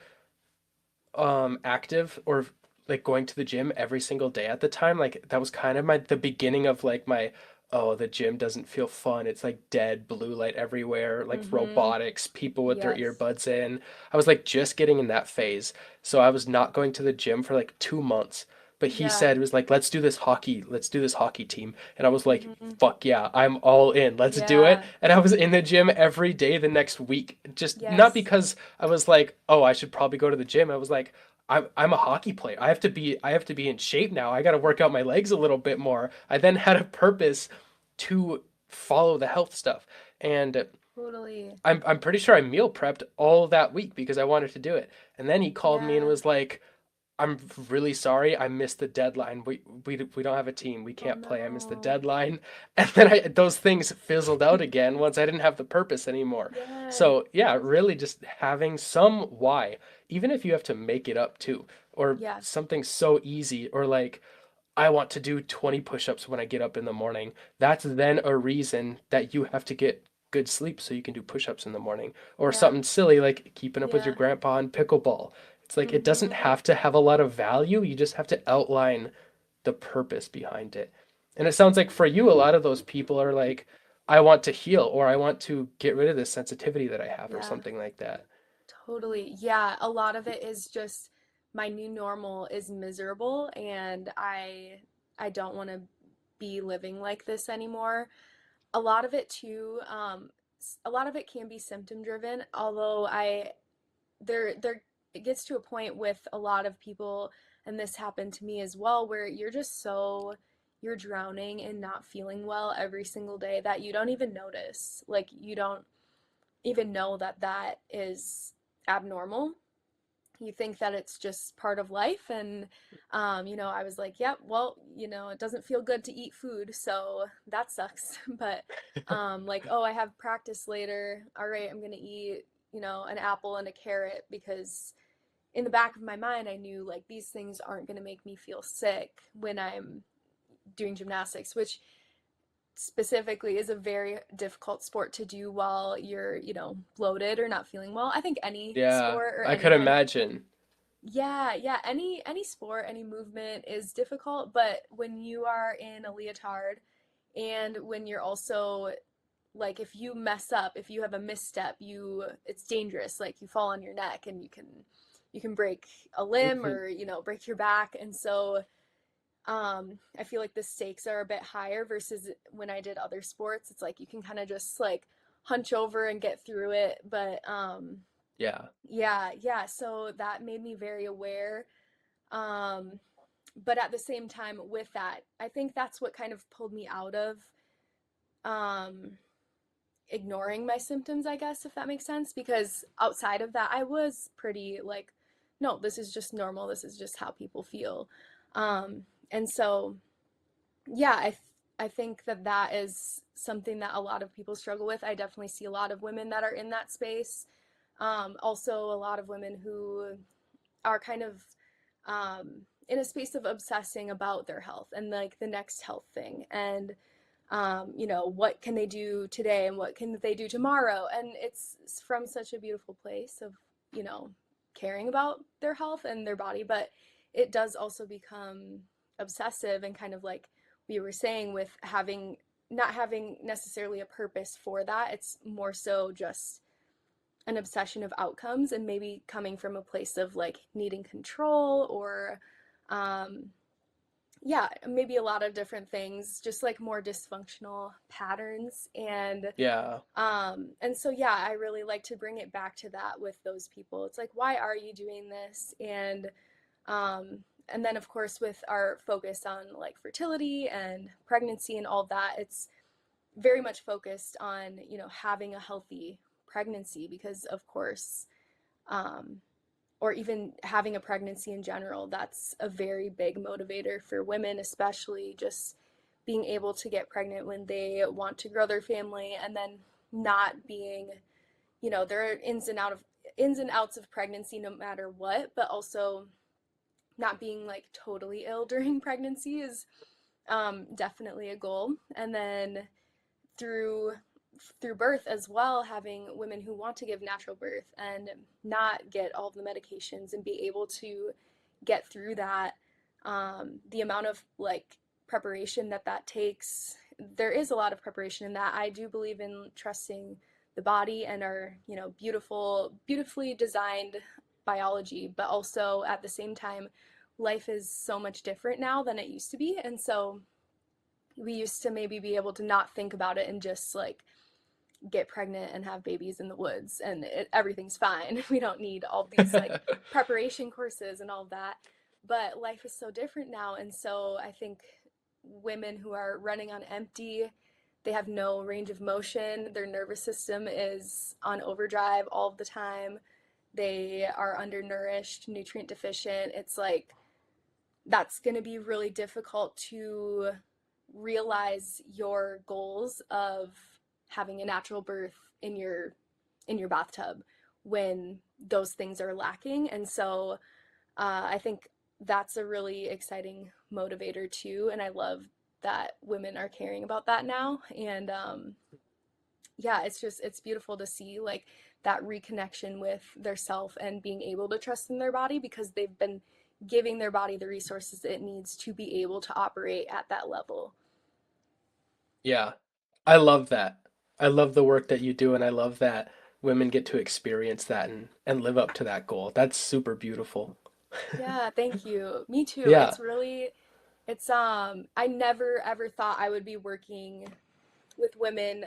active or like going to the gym every single day at the time. Like that was kind of the beginning of like my oh, the gym doesn't feel fun. It's like dead blue light everywhere, like Mhm. robotics, people with their Yes. earbuds in. I was like just getting in that phase. So I was not going to the gym for like 2 months. But he Yeah. said it was like let's do this hockey team. And I was like, Mhm. fuck yeah, I'm all in. Let's do it. Yeah. And I was in the gym every day the next week. Just not Yes. because I was like, oh, I should probably go to the gym. I was like, I'm a hockey player. I have to be in shape now. I got to work out my legs a little bit more. I then had a purpose to follow the health stuff. And Totally. I'm pretty sure I meal prepped all that week because I wanted to do it. And then he called me and Yeah. was like, I'm really sorry. I missed the deadline. We don't have a team. We Oh can't play. I missed the no. deadline. And then those things fizzled out again once I didn't have the purpose anymore. Yeah. So, yeah, really just having some why, even if you have to make it up too, or Yeah. something so easy, or like I want to do 20 push-ups when I get up in the morning. That's then a reason that you have to get good sleep so you can do push-ups in the morning. Or Yeah. something silly like keeping up with your Yeah. grandpa on pickleball. It's like it doesn't Mhm. have to have a lot of value. You just have to outline the purpose behind it. And it sounds like for you, a lot of those people are like, I want to heal or I want to get rid of this sensitivity that I have or Yeah. something like that. Totally. Yeah, a lot of it is just my new normal is miserable, and I don't want to be living like this anymore. A lot of it too, a lot of it can be symptom driven, although there it gets to a point with a lot of people, and this happened to me as well, where you're drowning and not feeling well every single day that you don't even notice. Like you don't even know that that is abnormal. You think that it's just part of life. And I was like, yep, well, it doesn't feel good to eat food, so that sucks. But like, oh, I have practice later, all right, I'm gonna eat an apple and a carrot, because in the back of my mind I knew like these things aren't gonna make me feel sick when I'm doing gymnastics, which specifically is a very difficult sport to do while you're, bloated or not feeling well. I think any Yeah, sport or I any could kind of, imagine. yeah, yeah, any sport, any movement is difficult, but when you are in a leotard, and when you're also like, if you mess up, if you have a misstep, it's dangerous. Like you fall on your neck and you can break a limb, Mhm. or break your back. And so I feel like the stakes are a bit higher versus when I did other sports. It's like you can kind of just like hunch over and get through it. But Yeah. yeah, yeah. So that made me very aware. Um, but at the same time, with that, I think that's what kind of pulled me out of um, ignoring my symptoms, I guess, if that makes sense. Because outside of that, I was pretty like, no, this is just normal. This is just how people feel. And so, yeah, I think that that is something that a lot of people struggle with. I definitely see a lot of women that are in that space. Also, a lot of women who are kind of in a space of obsessing about their health and like the next health thing. And what can they do today and what can they do tomorrow? And it's from such a beautiful place of, you know, caring about their health and their body, but it does also become obsessive and kind of like we were saying with having not having necessarily a purpose for that. It's more so just an obsession of outcomes and maybe coming from a place of like needing control or um, yeah, maybe a lot of different things, just like more dysfunctional patterns. Yeah. And so yeah, I really like to bring it back to that with those people. It's like, why are you doing this? Um and then of course with our focus on like fertility and pregnancy and all that, it's very much focused on, you know, having a healthy pregnancy because of course um or even having a pregnancy in general, that's a very big motivator for women, especially just being able to get pregnant when they want to grow their family and then not being, you know, there are ins and outs of pregnancy no matter what, but also not being like totally ill during pregnancy is definitely a goal. And then through through birth as well, having women who want to give natural birth and not get all of the medications and be able to get through that, the amount of like preparation that that takes, there is a lot of preparation in that. I do believe in trusting the body and our, you know, beautifully designed biology, but also at the same time life is so much different now than it used to be. And so we used to maybe be able to not think about it and just like get pregnant and have babies in the woods and everything's fine. We don't need all these like preparation courses and all of that. But life is so different now. And so I think women who are running on empty, they have no range of motion. Their nervous system is on overdrive all of the time. They are undernourished, nutrient deficient. It's like that's going to be really difficult to realize your goals of having a natural birth in your bathtub when those things are lacking. And so I think that's a really exciting motivator too, and I love that women are caring about that now. And yeah, it's beautiful to see like that reconnection with their self and being able to trust in their body because they've been giving their body the resources it needs to be able to operate at that level. Yeah. I love that. I love the work that you do, and I love that women get to experience that and live up to that goal. That's super beautiful. Yeah, thank you. Me too. Yeah. It's I never ever thought I would be working with women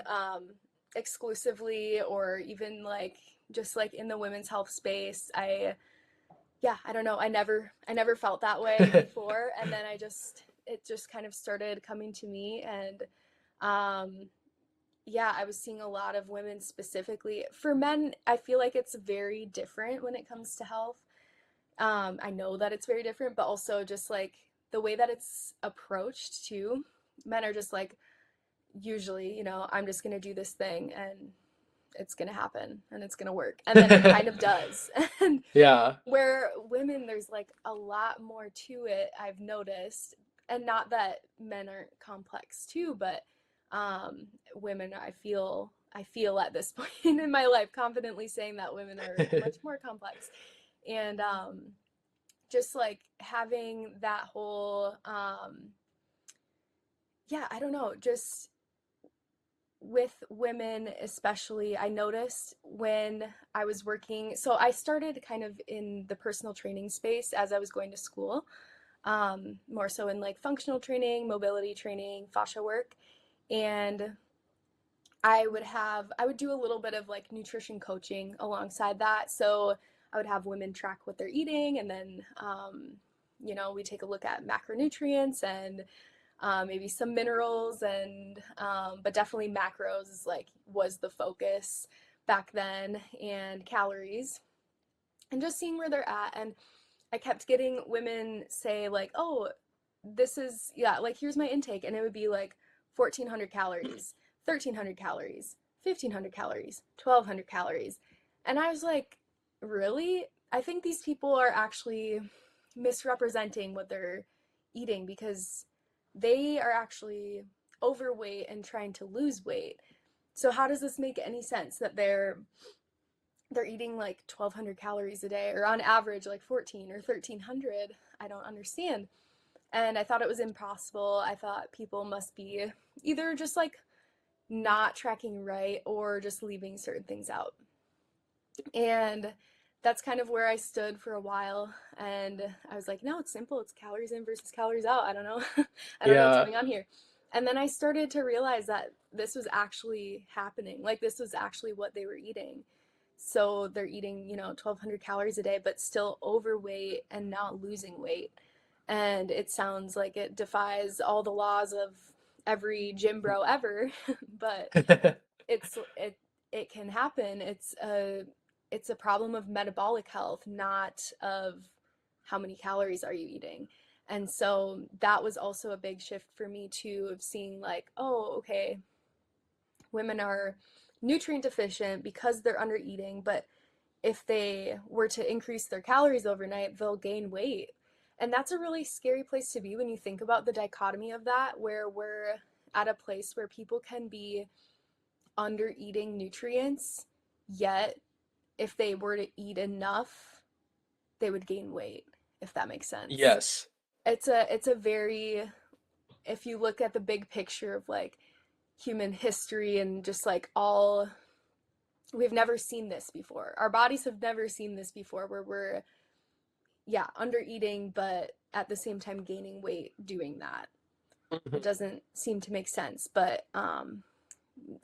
exclusively or even like just like in the women's health space. Yeah, I don't know. I never felt that way before, and then it just kind of started coming to me. And um yeah, I was seeing a lot of women specifically. For men, I feel like it's very different when it comes to health. I know that it's very different, but also just like the way that it's approached too. Men are just like, usually, you know, I'm just gonna do this thing and it's gonna happen and it's gonna work. And then it kind of does. And Yeah. where women, there's like a lot more to it, I've noticed. And not that men aren't complex too, but women, I feel at this point in my life confidently saying that women are much more complex. And just like having that whole yeah, I don't know, just with women especially, I noticed when I was working, so I started kind of in the personal training space as I was going to school, more so in like functional training, mobility training, fascia work. And I would do a little bit of like nutrition coaching alongside that. So I would have women track what they're eating, and then we take a look at macronutrients and maybe some minerals, and but definitely macros is like was the focus back then, and calories, and just seeing where they're at. And I kept getting women say like, "Oh, this is yeah, like here's my intake," and it would be like 1,400 calories, 1,300 calories, 1,500 calories, 1,200 calories, and I was like, really? I think these people are actually misrepresenting what they're eating, because they are actually overweight and trying to lose weight. So how does this make any sense that they're eating like 1,200 calories a day, or on average like 14 or 1,300? I don't understand. And I thought it was impossible. I thought people must be either just like not tracking right or just leaving certain things out. And that's kind of where I stood for a while. And I was like, no, it's simple. It's calories in versus calories out. I don't know. I don't know what's Yeah. going on here. And then I started to realize that this was actually happening. Like, this was actually what they were eating. So they're eating, 1,200 calories a day, but still overweight and not losing weight. And it sounds like it defies all the laws of every gym bro ever, but it's it can happen. It's a problem of metabolic health, not of how many calories are you eating. And so that was also a big shift for me too, of seeing like, oh, okay, women are nutrient deficient because they're under eating, but if they were to increase their calories overnight, they'll gain weight. And that's a really scary place to be when you think about the dichotomy of that, where we're at a place where people can be under eating nutrients, yet if they were to eat enough, they would gain weight, if that makes sense. Yes. It's a very, if you look at the big picture of like human history and just like all, we've never seen this before. Our bodies have never seen this before, where we're, yeah, under eating, but at the same time gaining weight doing that. It Mhm. doesn't seem to make sense, but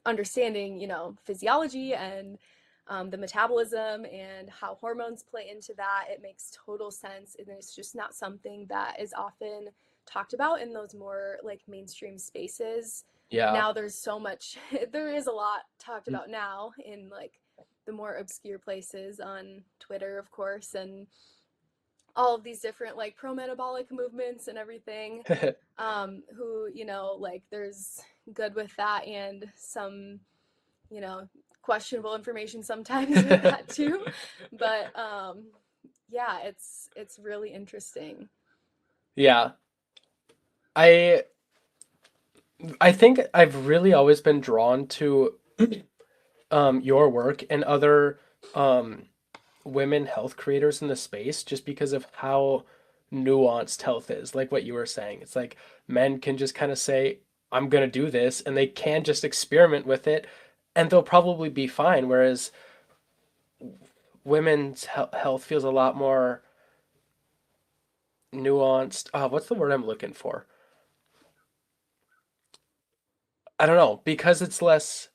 understanding, physiology and the metabolism and how hormones play into that, it makes total sense. And it's just not something that is often talked about in those more like mainstream spaces. Yeah. Now there's so much, there is a lot talked about now in like the more obscure places on Twitter, of course, and all of these different like pro metabolic movements and everything, who, like there's good with that and some, you know, questionable information sometimes with that too. But yeah, it's really interesting. Yeah. I I think I've really always been drawn to your work and other um women health creators in the space just because of how nuanced health is. Like what you were saying. It's like men can just kind of say, I'm gonna do this, and they can just experiment with it and they'll probably be fine. Whereas women's health feels a lot more nuanced. What's the word I'm looking for? I don't know, because it's less.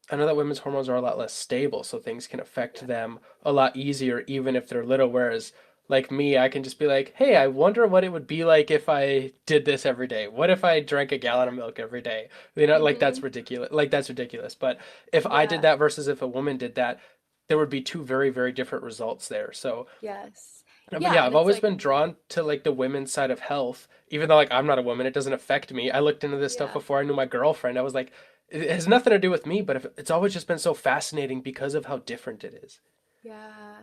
I know that women's hormones are a lot less stable, so things can affect them a lot easier, even if they're little. Whereas, like me, I can just be like, hey, I wonder what it would be like if I did this every day. What if I drank a gallon of milk every day? Like that's Mm-hmm. ridiculous. Like that's ridiculous. But if I did Yeah. that versus if a woman did that, there would be two very, very different results there. So, Yes. but Yeah, yeah, and I've it's always like, been drawn to like the women's side of health, even though like I'm not a woman, it doesn't affect me. I looked into this stuff yeah. before I knew my girlfriend. I was like, it has nothing to do with me, but if, it's always just been so fascinating because of how different it is. Yeah.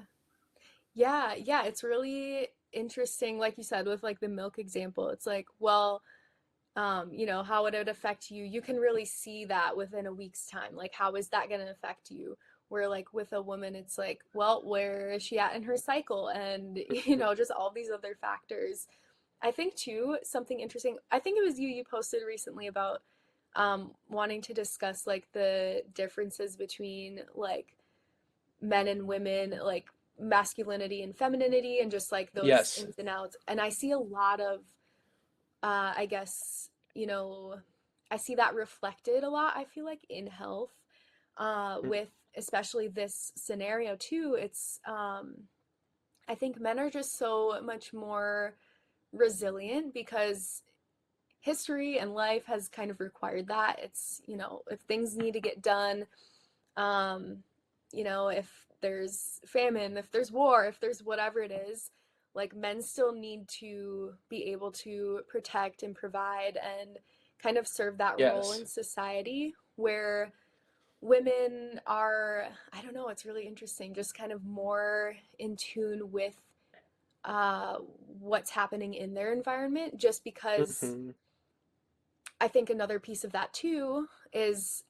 Yeah, yeah, it's really interesting, like you said, with like the milk example. It's like, well, how would it affect you? You can really see that within a week's time. Like, how is that going to affect you? Where, like, with a woman, it's like, well, where is she at in her cycle? And, just all these other factors. I think, too, something interesting, I think it was you posted recently about wanting to discuss, like, the differences between, like, men and women, like, masculinity and femininity, and just, like, those Yes. ins and outs. And I see a lot of I guess, I see that reflected a lot, I feel like, in health, with especially this scenario too. I think men are just so much more resilient because history and life has kind of required that. It's, if things need to get done, um, if there's famine, if there's war, if there's whatever it is, like men still need to be able to protect and provide and kind of serve that role Yes. in society where women are, I don't know, it's really interesting, just kind of more in tune with uh, what's happening in their environment, just because Hmm. I think another piece of that too is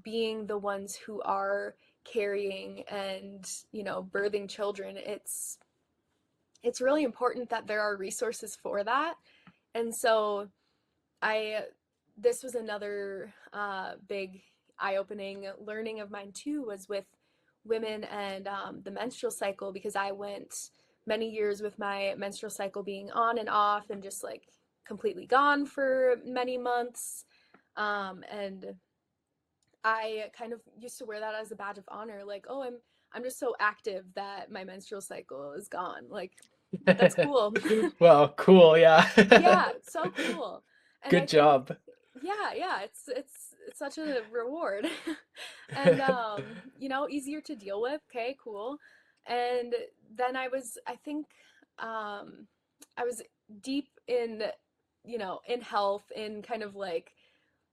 being the ones who are carrying and, birthing children. It's really important that there are resources for that. And so I this was another big eye-opening learning of mine too, was with women and the menstrual cycle, because I went many years with my menstrual cycle being on and off and just like completely gone for many months. And I kind of used to wear that as a badge of honor, like, oh, I'm just so active that my menstrual cycle is gone. Like, that's cool. Well, cool, yeah. Yeah, it's so cool. And I Good think, job. yeah, yeah, it's such a reward. And easier to deal with. Okay, cool. And then I think I was deep in, in health, in kind of like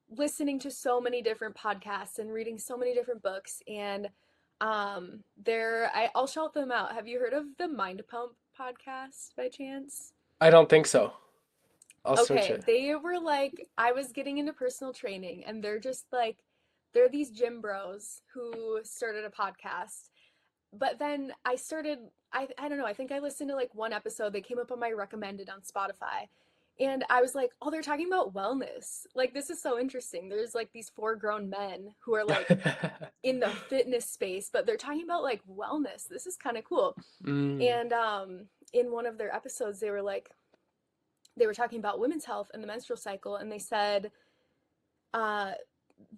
listening to so many different podcasts and reading so many different books, and I'll shout them out. Have you heard of the Mind Pump podcast by chance? I don't think so. I'll search Okay, it. they were like, I was getting into personal training, and they're just like, they're these gym bros who started a podcast. But then I don't know, I think I listened to like one episode. They came up on my recommended on Spotify. And I was like, oh, they're talking about wellness. Like, this is so interesting. There's like these four grown men who are like in the fitness space, but they're talking about like wellness. This is kind of cool. Mm, And in one of their episodes, they were talking about women's health and the menstrual cycle, and they said uh,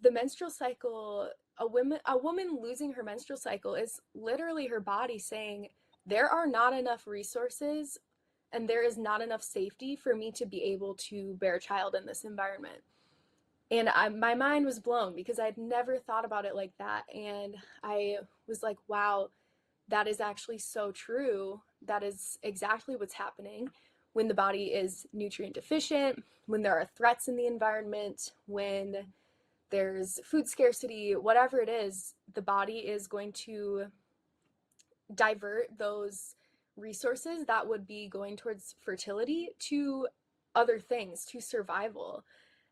the menstrual cycle, a woman losing her menstrual cycle is literally her body saying there are not enough resources and there is not enough safety for me to be able to bear a child in this environment. And my mind was blown because I'd never thought about it like that. And I was like, wow, that is actually so true. That is exactly what's happening when the body is nutrient deficient, when there are threats in the environment, when there's food scarcity, whatever it is, the body is going to divert those resources that would be going towards fertility to other things, to survival.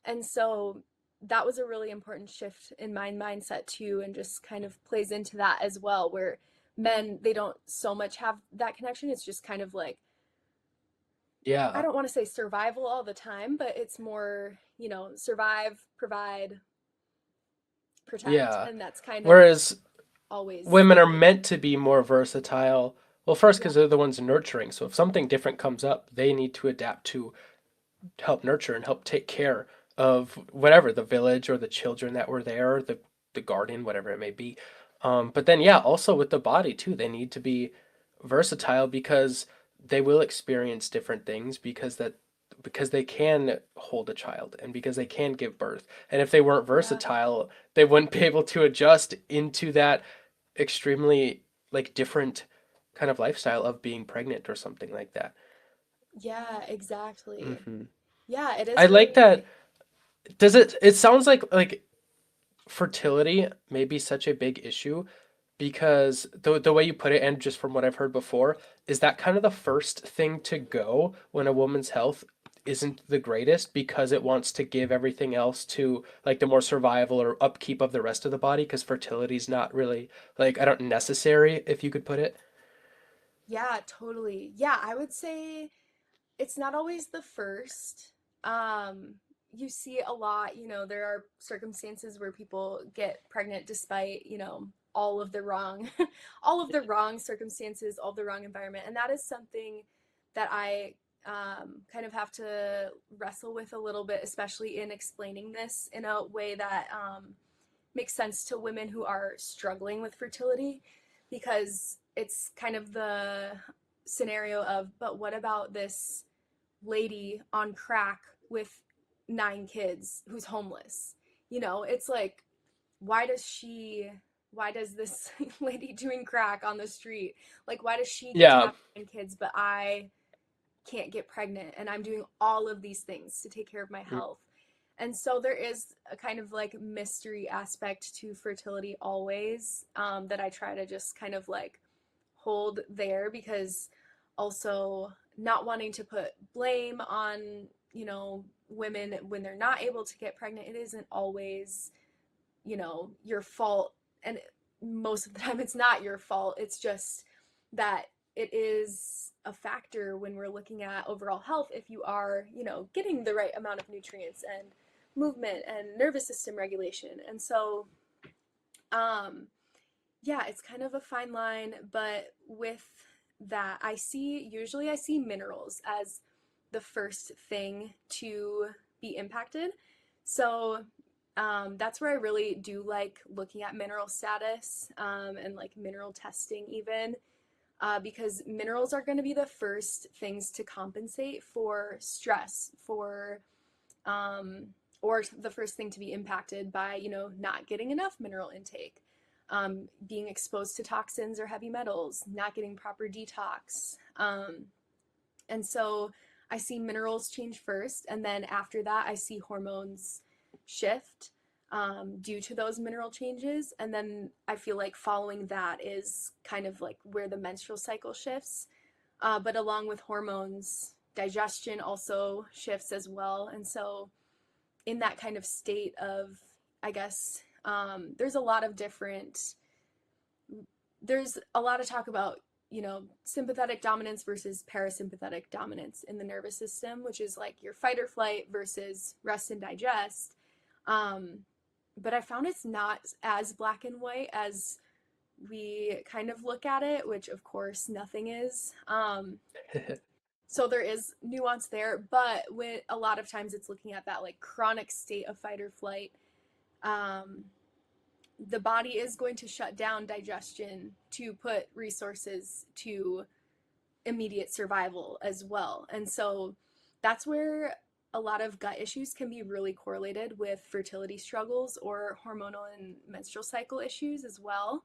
And so that was a really important shift in my mindset too, and just kind of plays into that as well, where men, they don't so much have that connection. It's just kind of like, I yeah, don't want to say survival all the time, but it's more, survive, provide, protect. yeah. And that's kind of Whereas always women are been, meant to be more versatile. Well, first, yeah, because they're the ones nurturing. So if something different comes up, they need to adapt to help nurture and help take care of whatever the village or the children that were there, the garden, whatever it may be. But then, yeah, also with the body too, they need to be versatile because they will experience different things because they can hold a child and because they can give birth. And if they weren't yeah, versatile, they wouldn't be able to adjust into that extremely like different kind of lifestyle of being pregnant or something like that. yeah, exactly. Hmm. Yeah, it I is like that. really, Does it sounds like fertility may be such a big issue because the way you put it, and just from what I've heard before, is that kind of the first thing to go when a woman's health isn't the greatest because it wants to give everything else to like the more survival or upkeep of the rest of the body because fertility is not really like I don't necessary if you could put it. yeah, totally. Yeah, I would say it's not always the first. Um, you see a lot, there are circumstances where people get pregnant despite, all of the wrong, all of the wrong circumstances, all the wrong environment. And that is something that I kind of have to wrestle with a little bit, especially in explaining this in a way that makes sense to women who are struggling with fertility, because it's kind of the scenario of, but what about this lady on crack with 9 kids who's homeless. You know, it's like, why does she, why does this lady doing crack on the street, like, why does she get to Yeah. have 9 kids, but I can't get pregnant and I'm doing all of these things to take care of my Mm. health. And so there is a kind of like mystery aspect to fertility always, that I try to just kind of like hold there, because also not wanting to put blame on, women when they're not able to get pregnant. It isn't always, your fault. And most of the time it's not your fault. It's just that it is a factor when we're looking at overall health, if you are, getting the right amount of nutrients and movement and nervous system regulation. And so, yeah, it's kind of a fine line, but with that, I see minerals as the first thing to be impacted. So that's where I really do like looking at mineral status, and like mineral testing, even, because minerals are going to be the first things to compensate for stress, um, or the first thing to be impacted by, not getting enough mineral intake, being exposed to toxins or heavy metals, not getting proper detox. And so I see minerals change first, and then after that, I see hormones shift, due to those mineral changes. And then I feel like following that is kind of like where the menstrual cycle shifts. But along with hormones, digestion also shifts as well. And so, in that kind of state of, I guess, there's a lot of talk about, sympathetic dominance versus parasympathetic dominance in the nervous system, which is like your fight or flight versus rest and digest. Um, but I found it's not as black and white as we kind of look at it, which of course nothing is. So there is nuance there, but with a lot of times it's looking at that like chronic state of fight or flight. Um, the body is going to shut down digestion to put resources to immediate survival as well. And so that's where a lot of gut issues can be really correlated with fertility struggles or hormonal and menstrual cycle issues as well.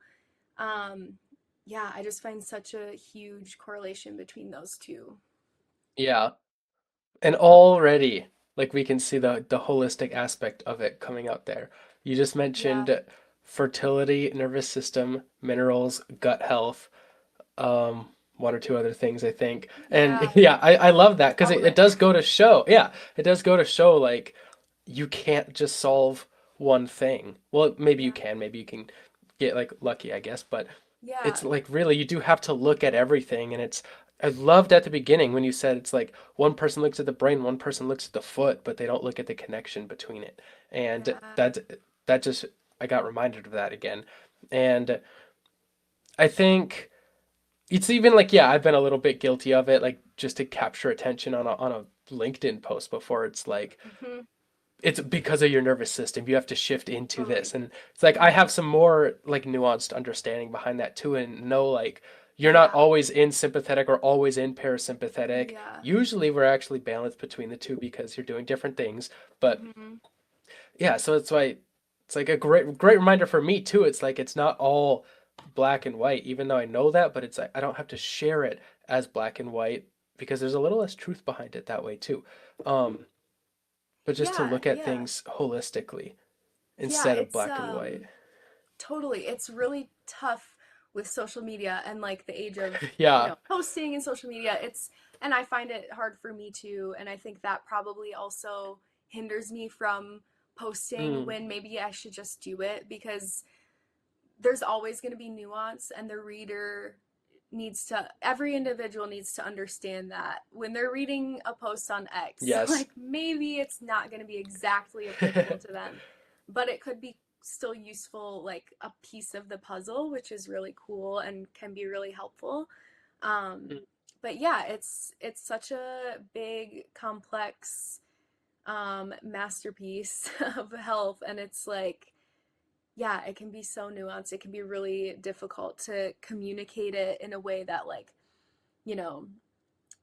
Um, yeah, I just find such a huge correlation between those two. Yeah. And already, like we can see the holistic aspect of it coming out there. You just Yeah. mentioned fertility, nervous system, minerals, gut health, one or two other things, I think. And Yeah. yeah, I love that because All it, of it it. does go to show, yeah, it does go to show like you can't just solve one thing. Well, Yeah. maybe you can get like lucky, I guess, but it's Yeah. like really you do have to look at everything. And it's I loved at the beginning when you said it's like one person looks at the brain, one person looks at the foot, but they don't look at the connection between it. And Yeah. that just I got reminded of that again. And I think it's even like, yeah, I've been a little bit guilty of it, like just to capture attention on a LinkedIn post before. It's like Hmm. it's because of your nervous system. You have to shift into Totally. this. And it's like I Hmm. have some more like nuanced understanding behind that too, and know like you're not Yeah. always in sympathetic or always in parasympathetic. Yeah. Usually we're actually balanced between the two because you're doing different things. But Hmm. yeah, so it's why it's like a great reminder for me too. It's like it's not all black and white, even though I know that, but it's like I don't have to share it as black and white because there's a little less truth behind it that way too. Um, but just to Yeah. look at Yeah. things holistically Yeah. instead of black and white. Totally. It's really tough with social media and like the age of, Yeah. posting and social media. And I find it hard for me too. And I think that probably also hinders me from posting Mm. when maybe I should just do it, because there's always going to be nuance, and the reader every individual needs to understand that when they're reading a post on X, Yes. like maybe it's not going to be exactly applicable to them, but it could be still useful, like a piece of the puzzle, which is really cool and can be really helpful. Um, but yeah, it's such a big, complex, masterpiece of health, and it's like, yeah, it can be so nuanced. It can be really difficult to communicate it in a way that, like, you know,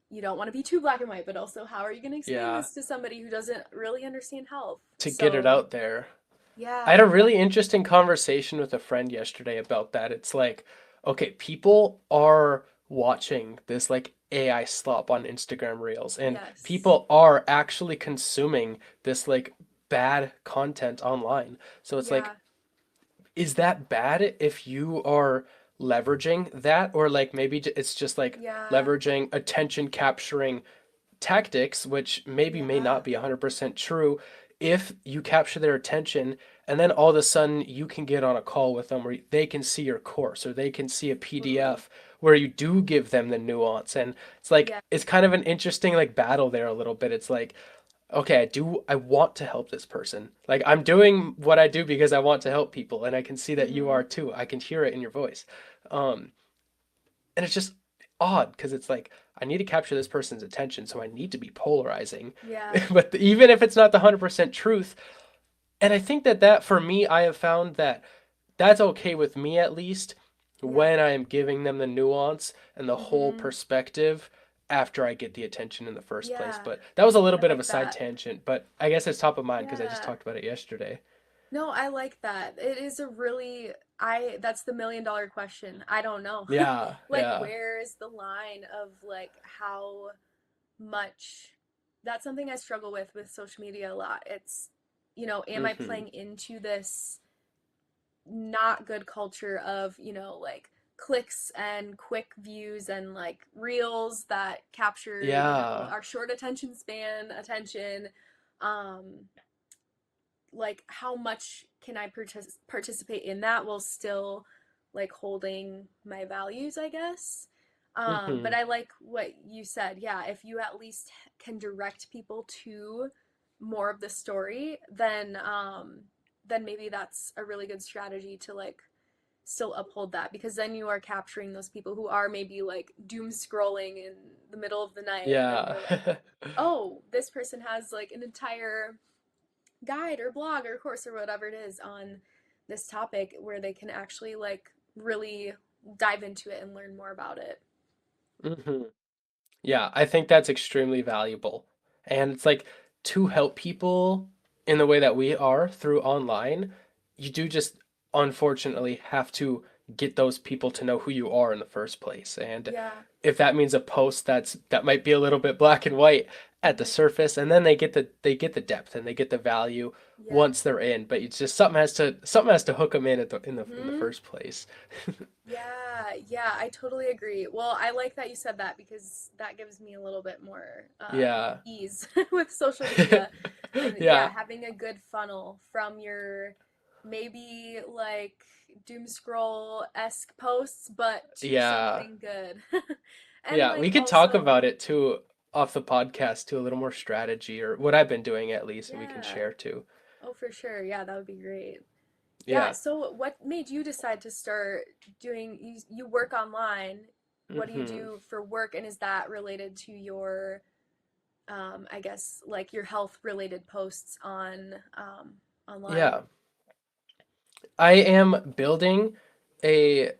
you don't want to be too black and white, but also how are you going to explain Yeah, this to somebody who doesn't really understand health? to get it So, out there. I had yeah, a really interesting conversation with a friend yesterday about that. It's like, okay, people are watching this like AI slop on Instagram Reels, and yes, people are actually consuming this like bad content online. So it's like, yeah, is that bad if you are leveraging that, or like maybe it's just like yeah, leveraging attention capturing tactics, which maybe may yeah, not be 100% true, if you capture their attention and then all of a sudden you can get on a call with them where they can see your course or they can see a totally. PDF where you do give them the nuance. And it's like, Yeah, it's kind of an interesting like battle there a little bit. It's like, okay, I want to help this person. Like I'm doing what I do because I want to help people and I can see that you mm-hmm, are too. I can hear it in your voice. Um, and it's just odd because it's like I need to capture this person's attention, so I need to be polarizing. yeah, But even if it's not the 100% truth, and I think that for me, I have found that that's okay with me at least yeah, when I am giving them the nuance and the whole mm-hmm, perspective after I get the attention in the first place. yeah, But that was a little I bit of a like side that. tangent, but I guess it's top of mind because I just Yeah. talked about it yesterday. No, I like that. It is a really, that's the $1 million question. I don't know. Yeah, Like, yeah. where is the line of like how much that's something I struggle with social media a lot. It's, am I Hmm. playing into this not good culture of, like clicks and quick views and like reels that capture, Yeah. our short attention span, attention. Um, like how much can I participate in that while still like holding my values, I guess. But Hmm. I like what you said. Yeah, if you at least can direct people to more of the story, then maybe that's a really good strategy to like still uphold that, because then you are capturing those people who are maybe like doom scrolling in the middle of the night, and then Yeah. you're like, oh, this person has like an entire guide or blog or course or whatever it is on this topic where they can actually like really dive into it and learn more about it. Hmm. Yeah, I think that's extremely valuable. And it's like to help people in the way that we are through online, you do just unfortunately have to get those people to know who you are in the first place. And Yeah. if that means a post that might be a little bit black and white at the Mm-hmm. surface, and then they get the depth and they get the value Yeah. once they're in, but it's just something has to hook them in at in the Mm-hmm. first place. Yeah, yeah, I totally agree. Well, I like that you said that because that gives me a little bit more Yeah. ease with social media. And yeah, Yeah. having a good funnel from your maybe like doom scroll-esque posts, but to Yeah. something good. And Yeah, like we could talk also, about it too off the podcast too, a little more strategy or what I've been doing at least, and we can yeah. share too. Oh, for sure. Yeah, that would be great. Yeah, Yeah. so what made you decide to start doing, you work online. What do you Hmm. do for work, and is that related to your, I guess, like your health related posts on online? Yeah. I am building a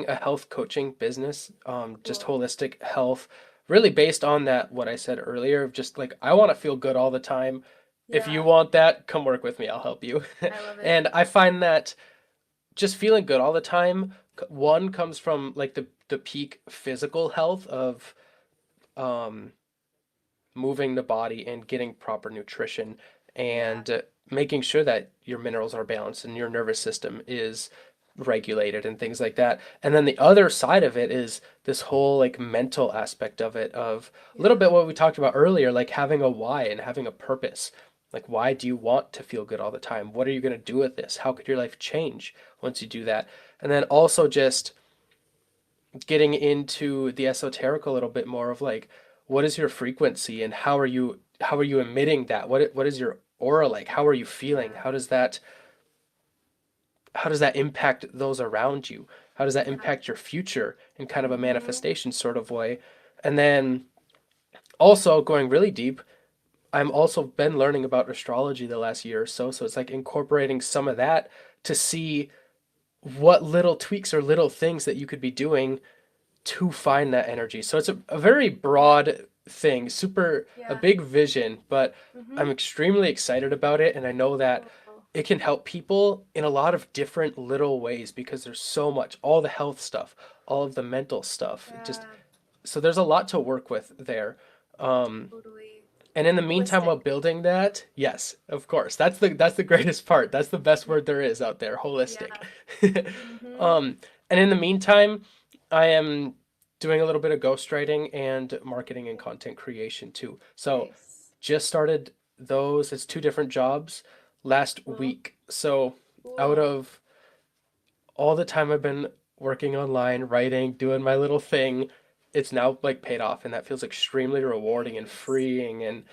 a health coaching business, just Cool. holistic health, really based on that, what I said earlier, of just like I want to feel good all the time. If you Yeah, want that, come work with me, I'll help you. I love it. And I find that just feeling good all the time, one comes from like the peak physical health of um moving the body and getting proper nutrition Yeah, and making sure that your minerals are balanced and your nervous system is regulated and things like that. And then the other side of it is this whole like mental aspect of it, of a little yeah, bit what we talked about earlier, like having a why and having a purpose. Like, why do you want to feel good all the time? What are you going to do with this? How could your life change once you do that? And then also just getting into the esoteric a little bit more of like what is your frequency and how are you emitting that, what is your aura like, how are you feeling, yeah, how does that impact those around you, how does that yeah. impact your future in kind of a Mm-hmm. manifestation sort of way. And then also going really deep, I'm also been learning about astrology the last year or so, so it's like incorporating some of that to see what little tweaks or little things that you could be doing to find that energy. So it's a very broad thing, super a Yeah. big vision, but Mm-hmm. I'm extremely excited about it, and I know that Cool. it can help people in a lot of different little ways because there's so much, all the health stuff, all of the mental stuff. Just Yeah, so there's a lot to work with there. Um, totally. and in the meantime, Holistic. while building that, yes, of course, that's the greatest part. That's the best word there is out there, holistic. Yeah. Mm-hmm. Um, and in the meantime, I am doing a little bit of ghostwriting and marketing and content creation too. So Nice. just started those. It's two different jobs last Cool. week. So out Cool. of all the time I've been working online, writing, doing my little thing, it's now like paid off, and that feels extremely rewarding and Nice. freeing. And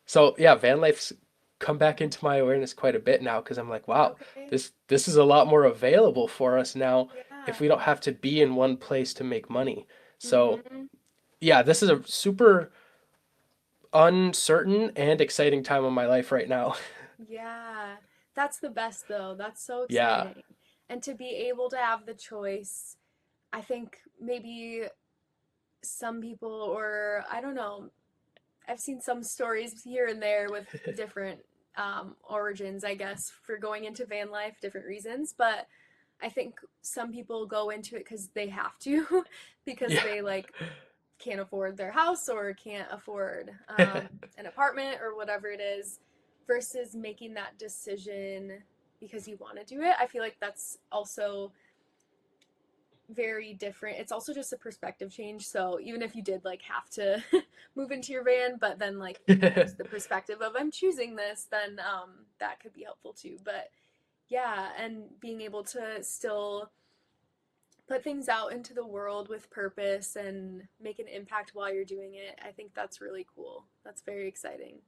so yeah, van life's come back into my awareness quite a bit now because I'm like, wow, Okay. this is a lot more available for us now if Yeah. we don't have to be in one place to make money. So Mm-hmm. yeah, this is a super uncertain and exciting time of my life right now. Yeah. That's the best though. That's so Yeah. exciting. And to be able to have the choice, I think maybe some people, or I don't know, I've seen some stories here and there with different origins, I guess, for going into van life, different reasons. But I think some people go into it because they have to, because Yeah. they like can't afford their house or can't afford an apartment or whatever it is, versus making that decision because you want to do it. I feel like that's also very different. It's also just a perspective change. So even if you did like have to move into your van, but then like use the perspective of I'm choosing this, then that could be helpful too. But yeah, and being able to still put things out into the world with purpose and make an impact while you're doing it, I think that's really cool. That's very exciting.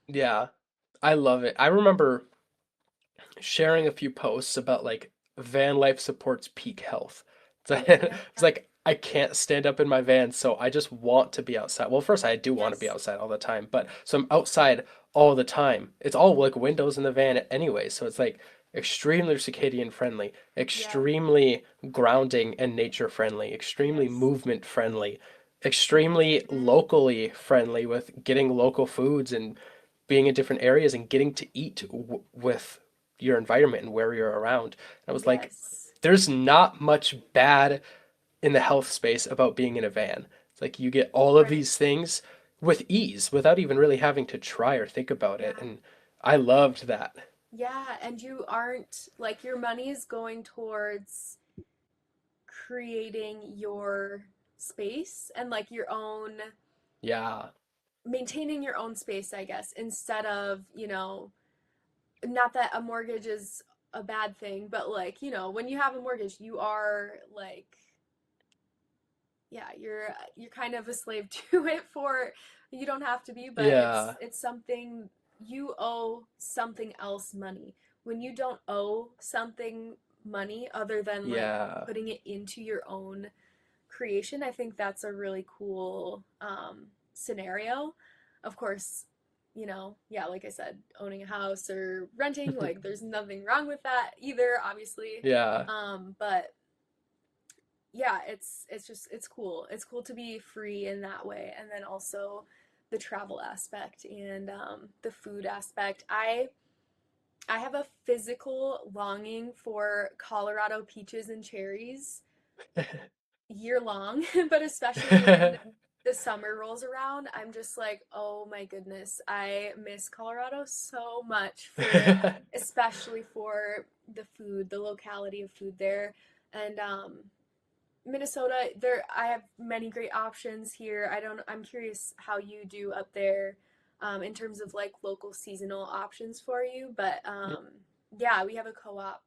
Yeah. I love it. I remember sharing a few posts about like van life supports peak health. Yeah. It's like I can't stand up in my van, so I just want to be outside. Well, first I do want to be Yes. outside all the time, but so I'm outside all the time. It's all like windows in the van anyway, so it's like extremely circadian friendly, Yeah. extremely grounding and nature friendly, extremely Yes. movement friendly, extremely Mm-hmm. locally friendly with getting local foods and being in different areas and getting to eat with your environment and where you're around. And I was like, Yes. there's not much bad in the health space about being in a van. It's like you get all of Right. these things with ease without even really having to try or think about it. Yeah. And I loved that. Yeah, and you aren't like your money is going towards creating your space and like your own Yeah. maintaining your own space, I guess, instead of, not that a mortgage is a bad thing, but like, when you have a mortgage, you are like yeah, you're kind of a slave to it for you don't have to be, but it's Yeah. it's something you owe something else money. When you don't owe something money other than like Yeah. putting it into your own creation, I think that's a really cool scenario. Of course, yeah, like I said, owning a house or renting, like there's nothing wrong with that either, obviously. Yeah. But yeah, it's just it's cool. It's cool to be free in that way, and then also the travel aspect and the food aspect. I have a physical longing for Colorado peaches and cherries year long, but especially when the summer rolls around, I'm just like, oh my goodness, I miss Colorado so much for especially for the food, the locality of food there. And Minnesota, there I have many great options here. I'm curious how you do up there in terms of like local seasonal options for you. But yeah, we have a co-op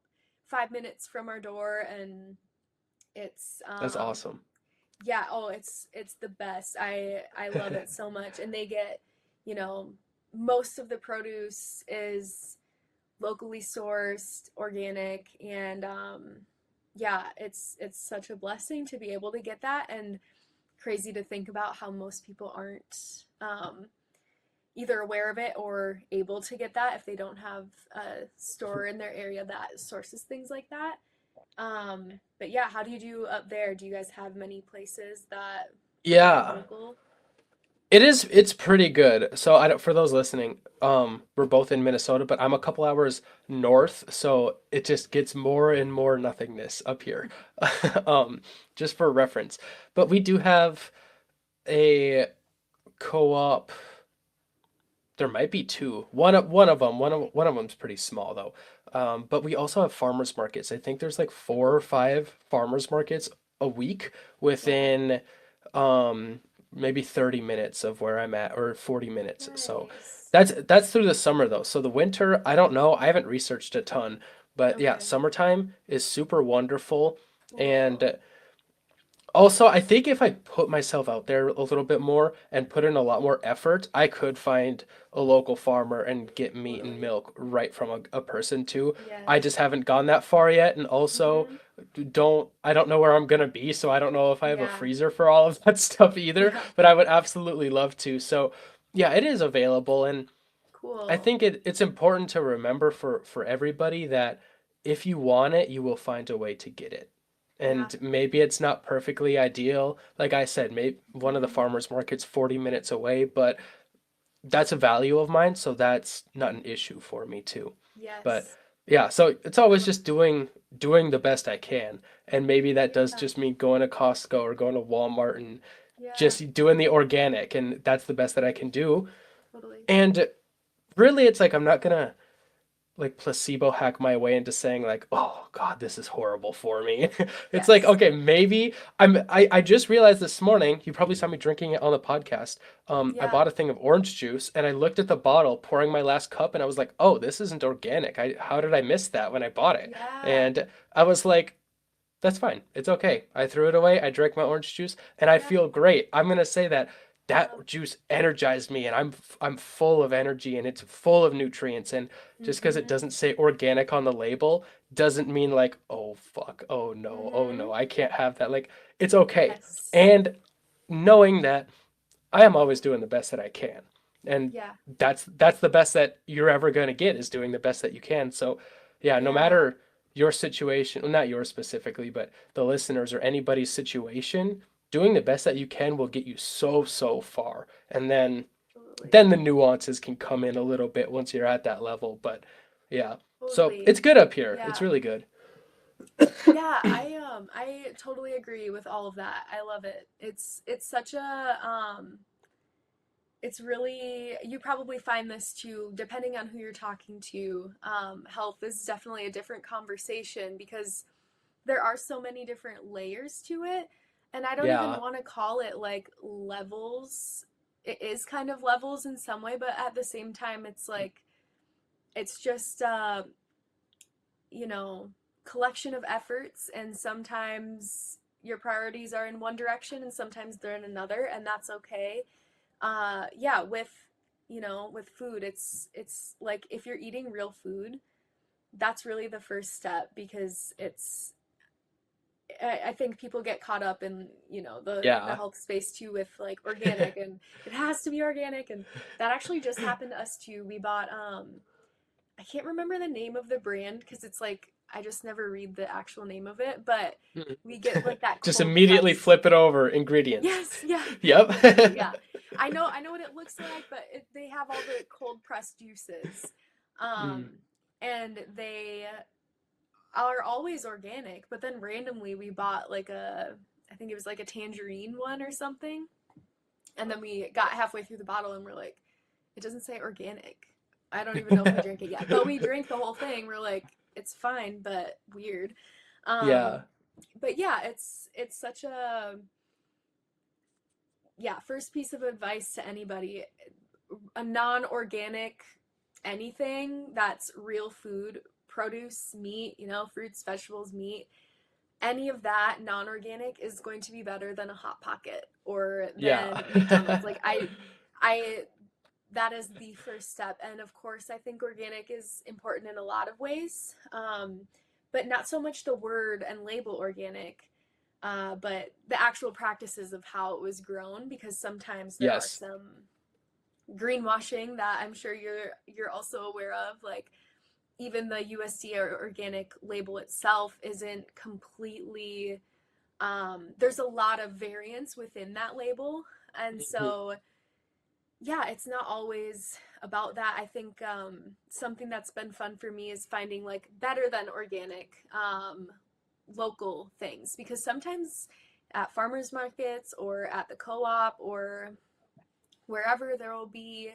5 minutes from our door and it's That's awesome. yeah, oh, it's the best. I love it so much. And they get, you know, most of the produce is locally sourced, organic, and yeah, it's such a blessing to be able to get that, and crazy to think about how most people aren't either aware of it or able to get that if they don't have a store in their area that sources things like that. But yeah, how do you do up there? Do you guys have many places that are Yeah. local? It's pretty good. So I don't, for those listening, we're both in Minnesota, but I'm a couple hours north, so it just gets more and more nothingness up here. Um, just for reference. But we do have a co-op. There might be two. One of them's pretty small though. But we also have farmers markets. I think there's like 4 or 5 farmers markets a week Yeah. within um maybe 30 minutes of where I'm at, or 40 minutes. So Nice. that's through the summer though. So the winter, I don't know. I haven't researched a ton, but yeah, Okay. summertime is super wonderful. Cool. And also, I think if I put myself out there a little bit more and put in a lot more effort, I could find a local farmer and get meat and Totally. milk right from a person too. I Yes. just haven't gone that far yet, and also Mm-hmm. I don't know where I'm gonna be, so I don't know if I have a Yeah. freezer for all of that stuff either, Yeah. but I would absolutely love to. So, yeah, it is available, and I Cool. think it's important to remember for everybody that if you want it, you will find a way to get it. Yeah. And maybe it's not perfectly ideal. Like I said, maybe one of the Mm-hmm. farmers market's 40 minutes away, but that's a value of mine, so that's not an issue for me too. But Yes. yeah, so it's always Totally. just doing the best I can. And maybe that does Yeah. just mean going to Costco or going to Walmart and Yeah. just doing the organic, and that's the best that I can do. Totally. And really it's like I'm not gonna like placebo hack my way into saying like, oh God, this is horrible for me. It's like, Yes. okay, maybe I just realized this morning, you probably saw me drinking it on the podcast. I Yeah. bought a thing of orange juice and I looked at the bottle pouring my last cup and I was like, oh, this isn't organic. How did I miss that when I bought it? Yeah. And I was like, that's fine. It's okay. I threw it away. I drank my orange juice and I Yeah. feel great. I'm gonna say that that Yeah. juice energized me and I'm full of energy and it's full of nutrients, and just because it Mm-hmm. doesn't say organic on the label doesn't mean like, oh fuck, oh Mm-hmm. no, I can't have that. Like, it's okay. Yes. And knowing that I am always doing the best that I can. And Yeah. that's the best that you're ever going to get, is doing the best that you can. So, yeah, no Yeah. matter your situation, well, not yours specifically, but the listeners or anybody's situation, doing the best that you can will get you so far. And Totally. then the nuances can come in a little bit once you're at that level, but yeah. So, Totally. it's good up here. It's Yeah. really good. Yeah, I totally agree with all of that. I love it. It's such a it's really, you probably find this too, depending on who you're talking to. Health is definitely a different conversation because there are so many different layers to it. And I don't even Yeah. want to call it like levels. It is kind of levels in some way, but at the same time, it's like, it's just, you know, collection of efforts. And sometimes your priorities are in one direction and sometimes they're in another, and that's okay. Yeah, with, with food, it's like if you're eating real food, that's really the first step, because I think people get caught up in, the Yeah. health space too, with like organic, and it has to be organic, and that actually just happened to us too. We bought I can't remember the name of the brand because it's like I just never read the actual name of it, but we get like that Just cold immediately pressed. flip it over ingredients. Yes, yeah, exactly. Yep. Yeah. I know what it looks like, but they have all the cold pressed juices. Mm. Um, and they are always organic, but then randomly we bought like I think it was like a tangerine one or something. And then we got halfway through the bottle and we're like, it doesn't say organic. I don't even know if we drank it yet, but we drank the whole thing. We're like, it's fine, but weird. Um, Yeah. but yeah, it's such a, yeah, first piece of advice to anybody: a non-organic anything that's real food, produce, meat, fruits, vegetables, meat, any of that non-organic is going to be better than a hot pocket or Yeah. than McDonald's. Like I that is the first step. And of course, I think organic is important in a lot of ways, but not so much the word and label organic, but the actual practices of how it was grown, because sometimes there are Yes. some greenwashing that I'm sure you're also aware of. Like, even the USDA or organic label itself isn't completely, there's a lot of variance within that label. And Mhm. so, yeah, it's not always about that. I think something that's been fun for me is finding like better than organic local things, because sometimes at farmers markets or at the co-op or wherever there will be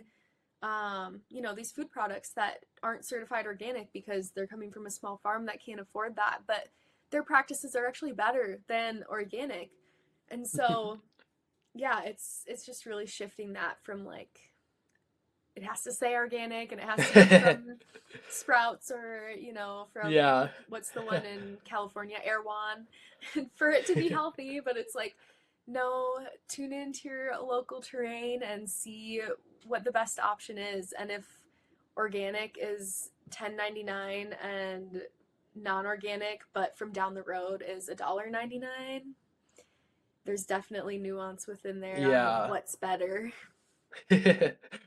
these food products that aren't certified organic because they're coming from a small farm that can't afford that, but their practices are actually better than organic. And so, yeah, it's just really shifting that from like it has to say organic and it has to be from Sprouts or, from Yeah. what's the one in California, Erewhon, for it to be healthy. But it's like, no, tune into your local terrain and see what the best option is. And if organic is 10.99 and non-organic, but from down the road is $1.99, there's definitely nuance within there on Yeah. what's better.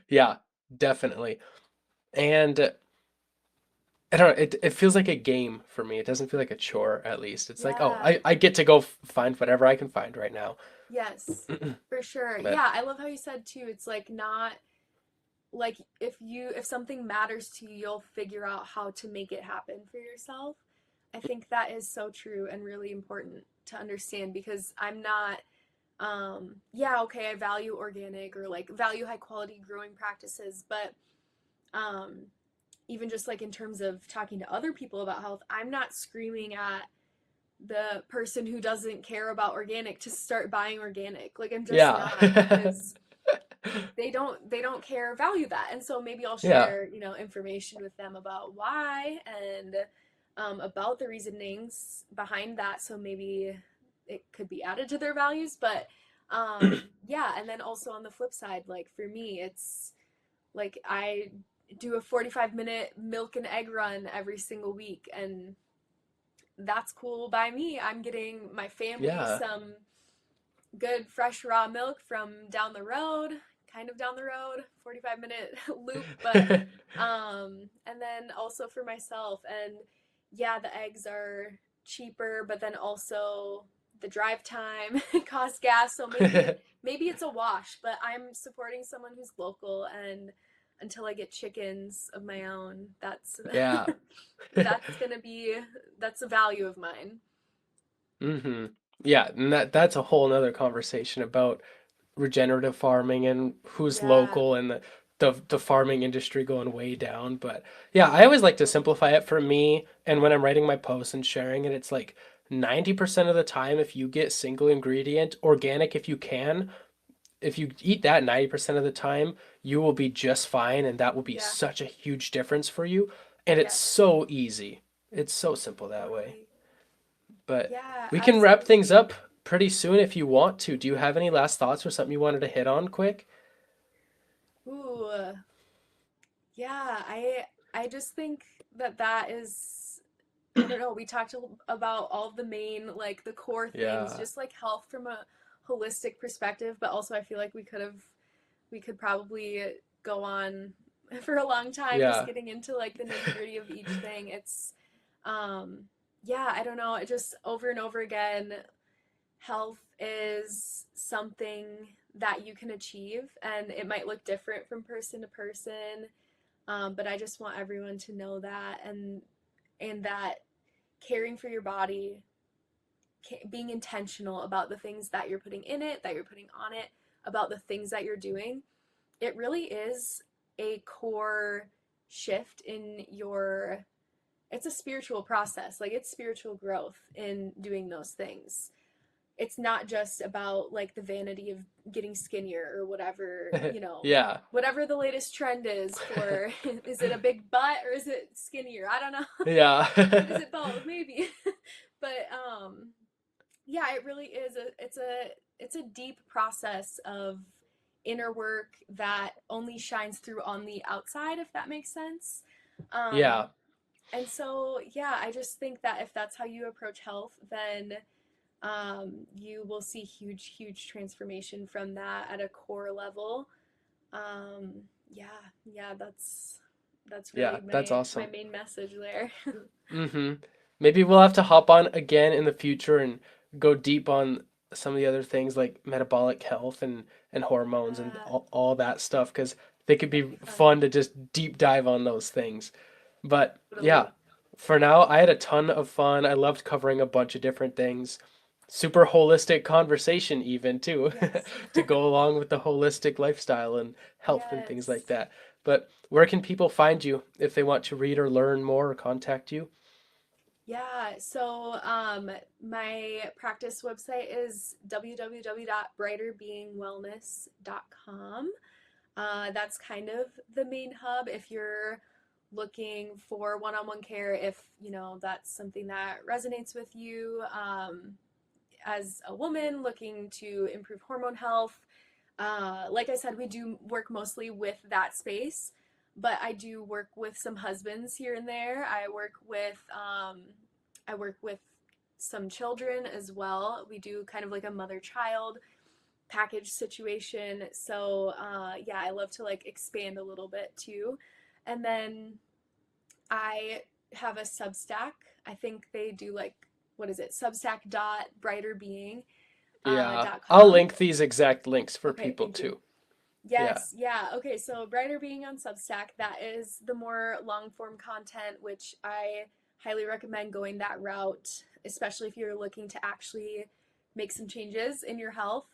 Yeah, definitely. And I don't know, it feels like a game for me. It doesn't feel like a chore, at least. It's like, oh, Yeah. I get to go find whatever I can find right now. Yes, for sure. But Yeah, I love how you said too, it's like not like if something matters to you, you'll figure out how to make it happen for yourself. I think that is so true and really important to understand, because I'm not yeah, okay, I value organic or like value high quality growing practices, but um even just like in terms of talking to other people about health, I'm not screaming at the person who doesn't care about organic to start buying organic. Like I'm just yeah. not, because they don't care or value that. And so maybe I'll Yeah. share, information with them about why and about the reasonings behind that. So maybe it could be added to their values. But yeah, and then also on the flip side, like for me, it's like I do a 45-minute milk and egg run every single week, and that's cool by me. I'm getting my family Yeah. some good fresh raw milk from down the road, kind of down the road, 45-minute loop, but and then also for myself. And yeah, the eggs are cheaper, but then also the drive time costs gas, so maybe it's a wash, but I'm supporting someone who's local. And until I get chickens of my own, that's Yeah. that's gonna be that's a value of mine. hmm Yeah, and that's a whole nother conversation about regenerative farming and who's Yeah, local and the farming industry going way down. But yeah, I always like to simplify it for me. And when I'm writing my posts and sharing it, it's like 90% of the time, if you get single ingredient, organic if you can, if you eat that 90% of the time, you will be just fine. And that will be yeah, such a huge difference for you. And it's yes, so easy. It's so simple that way. totally. But Yeah, we can wrap things absolutely. up pretty soon if you want to. Do you have any last thoughts or something you wanted to hit on quick? Ooh, yeah, I just think that is, I don't know, we talked about all the main, like the core things, Yeah. just like health from a holistic perspective, but also I feel like we could probably go on for a long time just Yeah. getting into like the nitty-gritty of each thing. It's um yeah, I don't know, it just over and over again, health is something that you can achieve, and it might look different from person to person. But I just want everyone to know that, and that caring for your body, being intentional about the things that you're putting in it, that you're putting on it, about the things that you're doing, it really is a core shift in your. It's a spiritual process. Like it's spiritual growth in doing those things. It's not just about like the vanity of getting skinnier or whatever, Yeah. whatever the latest trend is for. Is it a big butt or is it skinnier? I don't know. Yeah. Is it both? Maybe. But yeah, it really is it's a deep process of inner work that only shines through on the outside, if that makes sense. Um Yeah. and so yeah, I just think that if that's how you approach health, then you will see huge transformation from that at a core level. Yeah, yeah, That's Yeah, really that's my awesome. main message there. Mm-hmm. Maybe we'll have to hop on again in the future and go deep on some of the other things like metabolic health and hormones and Yeah, all that stuff because they could that'd be be fun. fun to just deep dive on those things. But yeah, Totally. for now, I had a ton of fun. I loved covering a bunch of different things. Super holistic conversation even too, Yes. to go along with the holistic lifestyle and health and things like Yes. that. But where can people find you if they want to read or learn more or contact you? Yeah, so my practice website is www.brighterbeingwellness.com. That's kind of the main hub if you're looking for one-on-one care, if you know that's something that resonates with you as a woman looking to improve hormone health. Like I said, we do work mostly with that space, but I do work with some husbands here and there. I work with some children as well. We do kind of like a mother-child package situation. So yeah, I love to like expand a little bit too. And then I have a Substack. I think they do like what is it? Substack.brighterbeing Yeah, dot I'll com. link these exact links for Okay, people thank you. too. Yeah. Yes, yeah. Okay, so Brighter Being on Substack, that is the more long form content, which I highly recommend going that route, especially if you're looking to actually make some changes in your health.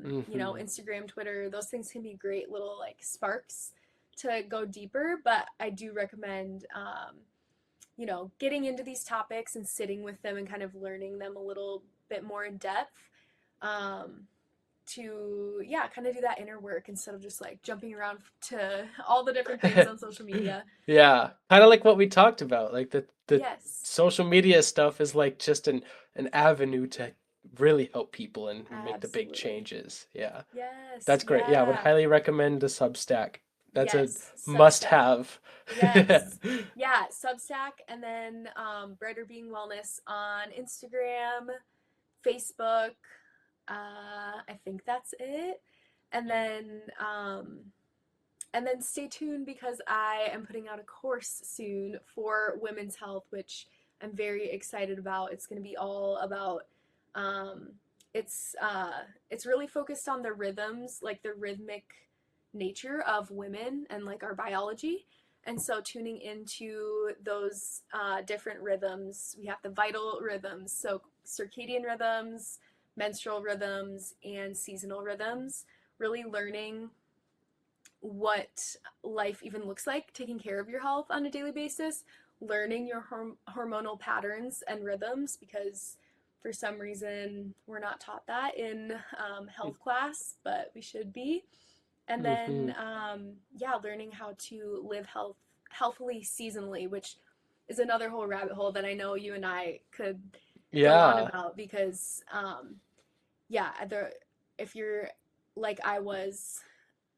Hmm. Instagram, Twitter, those things can be great little like sparks to go deeper, but I do recommend, getting into these topics and sitting with them and kind of learning them a little bit more in depth. Um, to yeah kind of do that inner work instead of just like jumping around to all the different things on social media. Yeah, kind of like what we talked about. Like the Yes, social media stuff is like just an avenue to really help people and make the big absolutely. changes. Yeah. Yes, That's great. Yeah, I would yeah. highly recommend the Substack. That's a Yes, must Substack. have. Yes, yeah, Substack. And then Brighter Being Wellness on Instagram, Facebook. I think that's it. And then um, and then stay tuned because I am putting out a course soon for women's health, which I'm very excited about. It's going to be all about um, it's really focused on the rhythms, like the rhythmic nature of women and like our biology. And so tuning into those different rhythms, we have the vital rhythms, so circadian rhythms, menstrual rhythms, and seasonal rhythms. Really learning what life even looks like, taking care of your health on a daily basis, learning your hormonal patterns and rhythms, because for some reason we're not taught that in health class, but we should be. And Hmm. then, yeah, learning how to live healthily seasonally, which is another whole rabbit hole that I know you and I could go on Yeah. about because, yeah, if you're like I was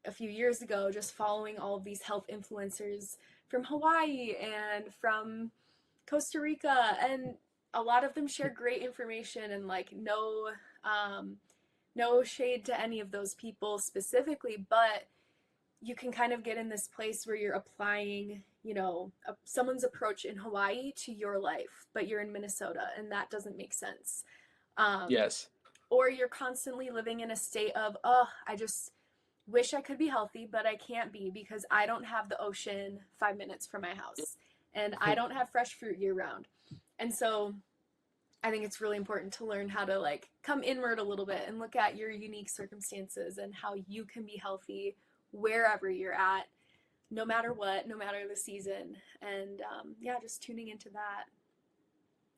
a few years ago, just following all of these health influencers from Hawaii and from Costa Rica, and a lot of them share great information and like um, no shade to any of those people specifically, but you can kind of get in this place where you're applying, someone's approach in Hawaii to your life, but you're in Minnesota, and that doesn't make sense. Um, Yes. or you're constantly living in a state of, oh, I just wish I could be healthy, but I can't be because I don't have the ocean 5 minutes from my house and I don't have fresh fruit year round. And so I think it's really important to learn how to like come inward a little bit and look at your unique circumstances and how you can be healthy wherever you're at, no matter what, no matter the season. And yeah, just tuning into that.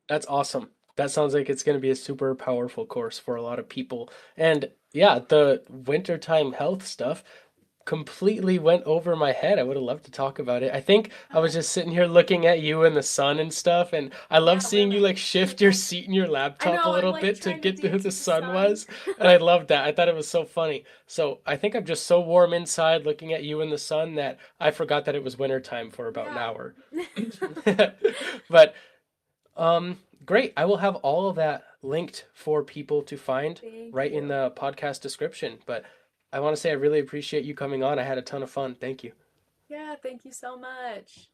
That's awesome. That sounds like it's going to be a super powerful course for a lot of people. And yeah, the wintertime health stuff completely went over my head. I would have loved to talk about it. I think I was just sitting here looking at you in the sun and stuff, and I love Yeah, we're seeing you like like shift your right. seat in your I laptop a know, I'm little like bit to trying to get to who dance the with the sun sun. was. And I loved that. I thought it was so funny. So I think I'm just so warm inside looking at you in the sun that I forgot that it was winter time for about an Yeah. hour. But great. I will have all of that linked for people to find Thank right in you. the podcast description. But I want to say I really appreciate you coming on. I had a ton of fun. Thank you. Yeah, thank you so much.